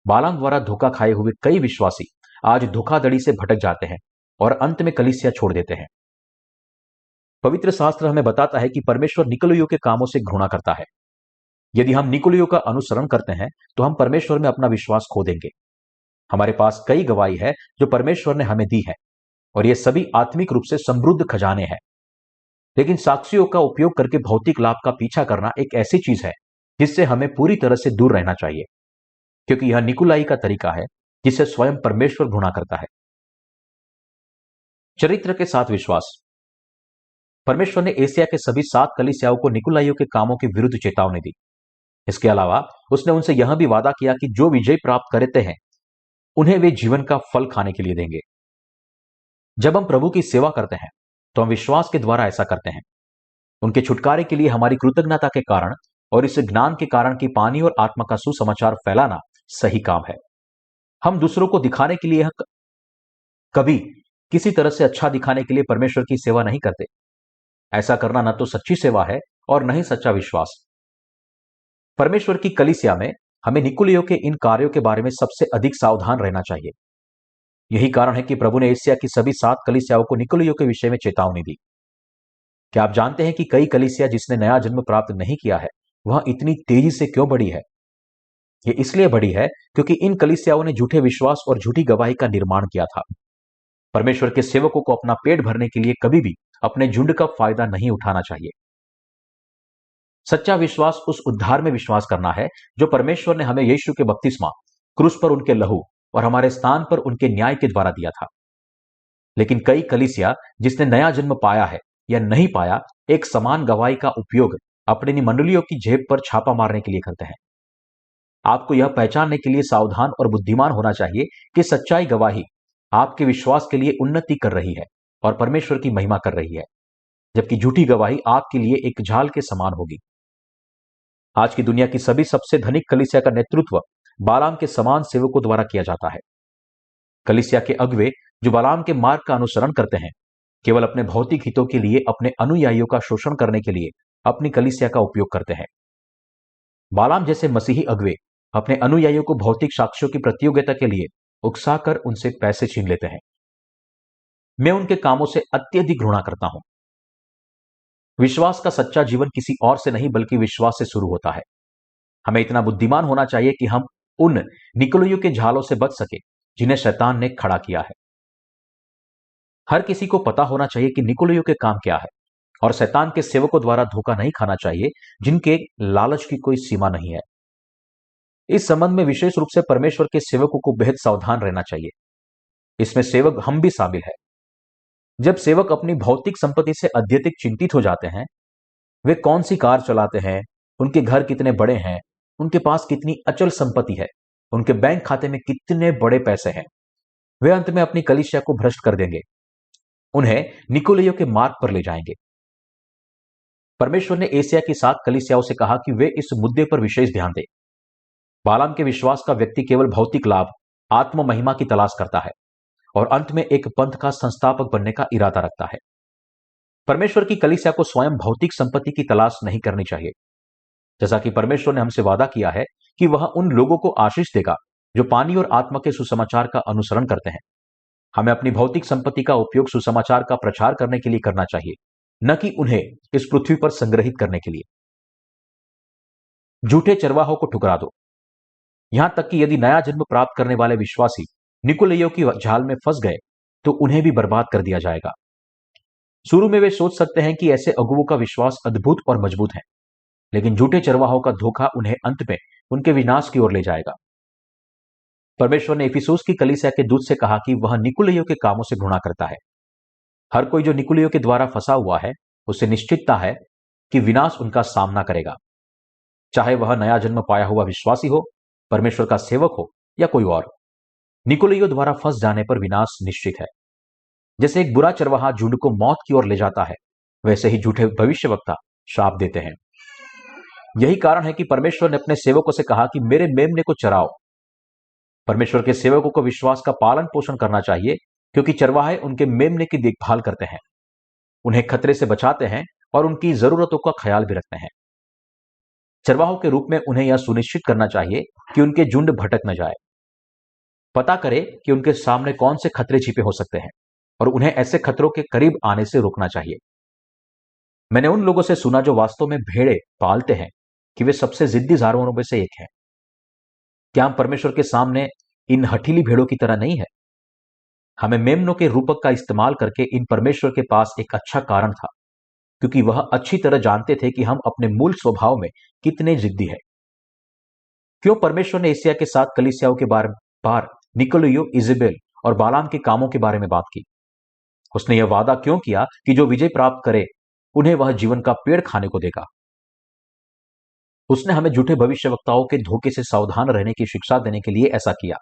बालाम द्वारा धोखा खाए हुए कई विश्वासी आज धोखाधड़ी से भटक जाते हैं और अंत में कलीसिया छोड़ देते हैं। पवित्र शास्त्र हमें बताता है कि परमेश्वर निकोलइयों के कामों से घृणा करता है। यदि हम निकोलइयों का अनुसरण करते हैं तो हम परमेश्वर में अपना विश्वास खो देंगे। हमारे पास कई गवाही है जो परमेश्वर ने हमें दी है और ये सभी आत्मिक रूप से समृद्ध खजाने हैं। लेकिन साक्षियों का उपयोग करके भौतिक लाभ का पीछा करना एक ऐसी चीज है जिससे हमें पूरी तरह से दूर रहना चाहिए, क्योंकि यह निकोलाई का तरीका है जिसे स्वयं परमेश्वर घृणा करता है। चरित्र के साथ विश्वास। परमेश्वर ने एशिया के सभी 7 कलीसियाओं को निकुलाइयों के कामों के विरुद्ध चेतावनी दी। इसके अलावा उसने उनसे यह भी वादा किया कि जो विजय प्राप्त करते हैं उन्हें वे जीवन का फल खाने के लिए देंगे। जब हम प्रभु की सेवा करते हैं तो हम विश्वास के द्वारा ऐसा करते हैं। उनके छुटकारे के लिए हमारी कृतज्ञता के कारण और इस ज्ञान के कारण कि पानी और आत्मा का सुसमाचार फैलाना सही काम है। हम दूसरों को दिखाने के लिए कभी किसी तरह से अच्छा दिखाने के लिए परमेश्वर की सेवा नहीं करते। ऐसा करना न तो सच्ची सेवा है और न ही सच्चा विश्वास। परमेश्वर की कलीसिया में हमें निकुलियों के इन कार्यों के बारे में सबसे अधिक सावधान रहना चाहिए। यही कारण है कि प्रभु ने एशिया की सभी 7 कलीसियाओं को निकुलियों के विषय में चेतावनी दी। क्या आप जानते हैं कि कई कलीसिया जिसने नया जन्म प्राप्त नहीं किया है वह इतनी तेजी से क्यों बढ़ी है? यह इसलिए बढ़ी है क्योंकि इन कलीसियाओं ने झूठे विश्वास और झूठी गवाही का निर्माण किया था। परमेश्वर के सेवकों को अपना पेट भरने के लिए कभी भी अपने झुंड का फायदा नहीं उठाना चाहिए। सच्चा विश्वास उस उद्धार में विश्वास करना है जो परमेश्वर ने हमें यीशु के बपतिस्मा, क्रूस पर उनके लहू और हमारे स्थान पर उनके न्याय के द्वारा दिया था। लेकिन कई कलीसिया जिसने नया जन्म पाया है या नहीं पाया, एक समान गवाही का उपयोग अपनी मंडलियों की जेब पर छापा मारने के लिए करते हैं। आपको यह पहचानने के लिए सावधान और बुद्धिमान होना चाहिए कि सच्चाई गवाही आपके विश्वास के लिए उन्नति कर रही है और परमेश्वर की महिमा कर रही है, जबकि झूठी गवाही आपके लिए एक झाल के समान होगी। आज की दुनिया की सभी सबसे धनिक कलीसिया का नेतृत्व बालाम के समान सेवकों द्वारा किया जाता है। कलीसिया के अगुवे जो बालाम के मार्ग का अनुसरण करते हैं, केवल अपने भौतिक हितों के लिए अपने अनुयायियों का शोषण करने के लिए अपनी कलीसिया का उपयोग करते हैं। बालाम जैसे मसीही अगुवे अपने अनुयायियों को भौतिक साक्ष्यों की प्रतियोगिता के लिए उकसाकर उनसे पैसे छीन लेते हैं। मैं उनके कामों से अत्यधिक घृणा करता हूं। विश्वास का सच्चा जीवन किसी और से नहीं बल्कि विश्वास से शुरू होता है। हमें इतना बुद्धिमान होना चाहिए कि हम उन निकुलियों के झालों से बच सके जिन्हें शैतान ने खड़ा किया है। हर किसी को पता होना चाहिए कि निकुलियों के काम क्या है और शैतान के सेवकों द्वारा धोखा नहीं खाना चाहिए जिनके लालच की कोई सीमा नहीं है। इस संबंध में विशेष रूप से परमेश्वर के सेवकों को बेहद सावधान रहना चाहिए। इसमें सेवक हम भी शामिल है। जब सेवक अपनी भौतिक संपत्ति से अत्यधिक चिंतित हो जाते हैं, वे कौन सी कार चलाते हैं, उनके घर कितने बड़े हैं, उनके पास कितनी अचल संपत्ति है, उनके बैंक खाते में कितने बड़े पैसे हैं, वे अंत में अपनी कलीसिया को भ्रष्ट कर देंगे, उन्हें निकुलियों के मार्ग पर ले जाएंगे। परमेश्वर ने एशिया की 7 कलीसियाओं से कहा कि वे इस मुद्दे पर विशेष ध्यान दें। बालाम के विश्वास का व्यक्ति केवल भौतिक लाभ, आत्म महिमा की तलाश करता है और अंत में एक पंथ का संस्थापक बनने का इरादा रखता है। परमेश्वर की कलीसिया को स्वयं भौतिक संपत्ति की तलाश नहीं करनी चाहिए। जैसा कि परमेश्वर ने हमसे वादा किया है कि वह उन लोगों को आशीष देगा जो पानी और आत्मा के सुसमाचार का अनुसरण करते हैं। हमें अपनी भौतिक संपत्ति का उपयोग सुसमाचार का प्रचार करने के लिए करना चाहिए, न कि उन्हें इस पृथ्वी पर संग्रहित करने के लिए। झूठे चरवाहों को ठुकरा दो। यहां तक कि यदि नया जन्म प्राप्त करने वाले विश्वासी निकुलियों की झाल में फंस गए तो उन्हें भी बर्बाद कर दिया जाएगा। शुरू में वे सोच सकते हैं कि ऐसे अगुवों का विश्वास अद्भुत और मजबूत है, लेकिन झूठे चरवाहों का धोखा उन्हें अंत में उनके विनाश की ओर ले जाएगा। परमेश्वर ने इफिसुस की कलीसिया के दूत से कहा कि वह निकुलियों के कामों से घृणा करता है। हर कोई जो निकुलियों के द्वारा फंसा हुआ है उसे निश्चितता है कि विनाश उनका सामना करेगा, चाहे वह नया जन्म पाया हुआ विश्वासी हो, परमेश्वर का सेवक हो या कोई और। निकुलियों द्वारा फंस जाने पर विनाश निश्चित है। जैसे एक बुरा चरवाहा झुंड को मौत की ओर ले जाता है, वैसे ही झूठे भविष्यवक्ता श्राप देते हैं। यही कारण है कि परमेश्वर ने अपने सेवकों से कहा कि मेरे मेमने को चराओ। परमेश्वर के सेवकों को विश्वास का पालन पोषण करना चाहिए, क्योंकि चरवाहे उनके मेमने की देखभाल करते हैं, उन्हें खतरे से बचाते हैं और उनकी जरूरतों का ख्याल भी रखते हैं। चरवाहों के रूप में उन्हें यह सुनिश्चित करना चाहिए कि उनके झुंड भटक न जाए। पता करें कि उनके सामने कौन से खतरे छिपे हो सकते हैं और उन्हें ऐसे खतरों के करीब आने से रोकना चाहिए। मैंने उन लोगों से सुना जो वास्तव में भेड़ें पालते हैं कि वे सबसे जिद्दी जानवरों में से एक है। क्या हम परमेश्वर के सामने इन हठीली भेड़ों की तरह नहीं है? हमें मेमनों के रूपक का इस्तेमाल करके इन परमेश्वर के पास एक अच्छा कारण था, क्योंकि वह अच्छी तरह जानते थे कि हम अपने मूल स्वभाव में कितने जिद्दी है। क्यों परमेश्वर ने एशिया के 7 कलीसियाओं के बार निकोलियो, इजेबेल और बालाम के कामों के बारे में बात की। उसने यह वादा क्यों किया कि जो विजय प्राप्त करे उन्हें वह जीवन का पेड़ खाने को देगा। उसने हमें झूठे भविष्यवक्ताओं के धोखे से सावधान रहने की शिक्षा देने के लिए ऐसा किया।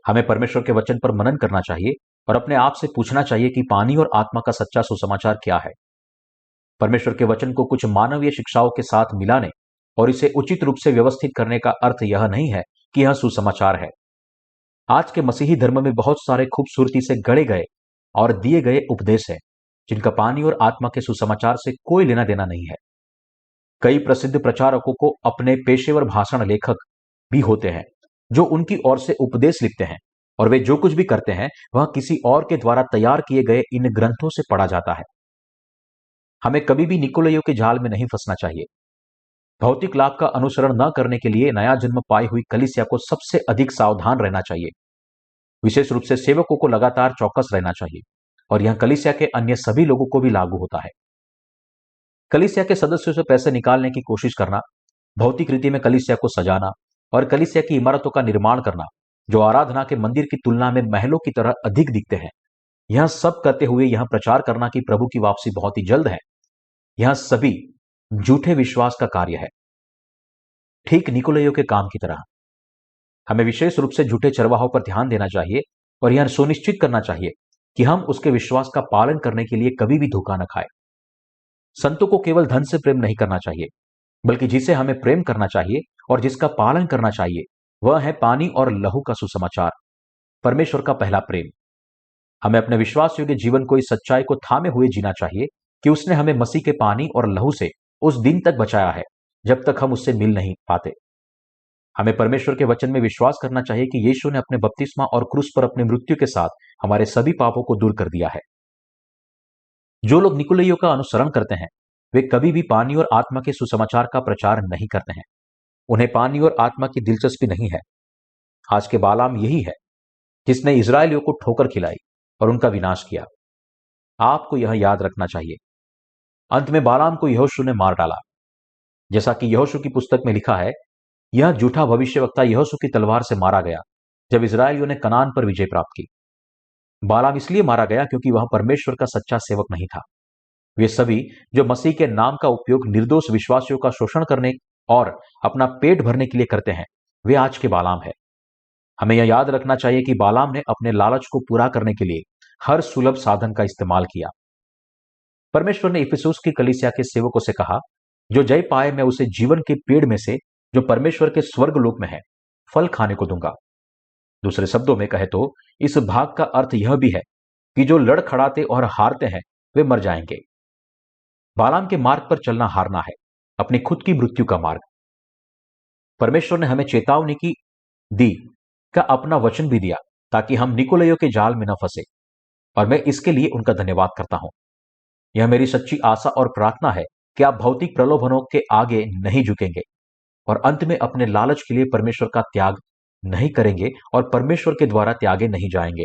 हमें परमेश्वर के वचन पर मनन करना चाहिए और अपने आप से पूछना चाहिए कि पानी और आत्मा का सच्चा सुसमाचार क्या है। परमेश्वर के वचन को कुछ मानवीय शिक्षाओं के साथ मिलाने और इसे उचित रूप से व्यवस्थित करने का अर्थ यह नहीं है कि यह सुसमाचार है। आज के मसीही धर्म में बहुत सारे खूबसूरती से गढ़े गए और दिए गए उपदेश हैं, जिनका पानी और आत्मा के सुसमाचार से कोई लेना देना नहीं है। कई प्रसिद्ध प्रचारकों को अपने पेशेवर भाषण लेखक भी होते हैं, जो उनकी ओर से उपदेश लिखते हैं, और वे जो कुछ भी करते हैं वह किसी और के द्वारा तैयार किए गए इन ग्रंथों से पढ़ा जाता है। हमें कभी भी निकोलइयों के जाल में नहीं फंसना चाहिए। भौतिक लाभ का अनुसरण न करने के लिए नया जन्म पाई हुई कलीसिया को सबसे अधिक सावधान रहना चाहिए। विशेष रूप से सेवकों को लगातार चौकस रहना चाहिए, और यह कलीसिया के अन्य सभी लोगों को भी लागू होता है। कलीसिया के सदस्यों से पैसे निकालने की कोशिश करना, भौतिक रीति में कलीसिया को सजाना और कलीसिया की इमारतों का निर्माण करना, जो आराधना के मंदिर की तुलना में महलों की तरह अधिक दिखते हैं, यह सब करते हुए यह प्रचार करना कि प्रभु की वापसी बहुत ही जल्द है, यह सभी झूठे विश्वास का कार्य है, ठीक निकोलइयों के काम की तरह। हमें विशेष रूप से झूठे चरवाहों पर ध्यान देना चाहिए और यह सुनिश्चित करना चाहिए कि हम उसके विश्वास का पालन करने के लिए कभी भी धोखा न खाएं। संतों को केवल धन से प्रेम नहीं करना चाहिए, बल्कि जिसे हमें प्रेम करना चाहिए और जिसका पालन करना चाहिए वह है पानी और लहू का सुसमाचार, परमेश्वर का पहला प्रेम। हमें अपने विश्वास योग्य जीवन को इस सच्चाई को थामे हुए जीना चाहिए कि उसने हमें मसीह के पानी और लहू से उस दिन तक बचाया है जब तक हम उससे मिल नहीं पाते। हमें परमेश्वर के वचन में विश्वास करना चाहिए कि यीशु ने अपने बपतिस्मा और क्रूस पर अपनी मृत्यु के साथ हमारे सभी पापों को दूर कर दिया है। जो लोग निकोलइयों का अनुसरण करते हैं वे कभी भी पानी और आत्मा के सुसमाचार का प्रचार नहीं करते हैं। उन्हें पानी और आत्मा की दिलचस्पी नहीं है। आज के बालाम यही है जिसने इजरायलियों को ठोकर खिलाई और उनका विनाश किया। आपको यह याद रखना चाहिए। अंत में बालाम को यहोशू ने मार डाला। जैसा कि यहोशू की पुस्तक में लिखा है, यह झूठा भविष्यवक्ता यहोशू की तलवार से मारा गया जब इजरायलियों ने कनान पर विजय प्राप्त की। बालाम इसलिए मारा गया क्योंकि वह परमेश्वर का सच्चा सेवक नहीं था। वे सभी जो मसीह के नाम का उपयोग निर्दोष विश्वासियों का शोषण करने और अपना पेट भरने के लिए करते हैं, वे आज के बालाम है। हमें यह याद रखना चाहिए कि बालाम ने अपने लालच को पूरा करने के लिए हर सुलभ साधन का इस्तेमाल किया। परमेश्वर ने इफिसुस की कलीसिया के सेवकों से कहा, जो जय पाए मैं उसे जीवन के पेड़ में से जो परमेश्वर के स्वर्ग लोक में है फल खाने को दूंगा। दूसरे शब्दों में कहे तो इस भाग का अर्थ यह भी है कि जो लड़खड़ाते और हारते हैं वे मर जाएंगे। बालाम के मार्ग पर चलना हारना है, अपनी खुद की मृत्यु का मार्ग। परमेश्वर ने हमें चेतावनी की दी का अपना वचन भी दिया ताकि हम निकोलइयों के जाल में न फंसे, और मैं इसके लिए उनका धन्यवाद करता हूं। यह मेरी सच्ची आशा और प्रार्थना है कि आप भौतिक प्रलोभनों के आगे नहीं झुकेंगे और अंत में अपने लालच के लिए परमेश्वर का त्याग नहीं करेंगे और परमेश्वर के द्वारा त्यागे नहीं जाएंगे।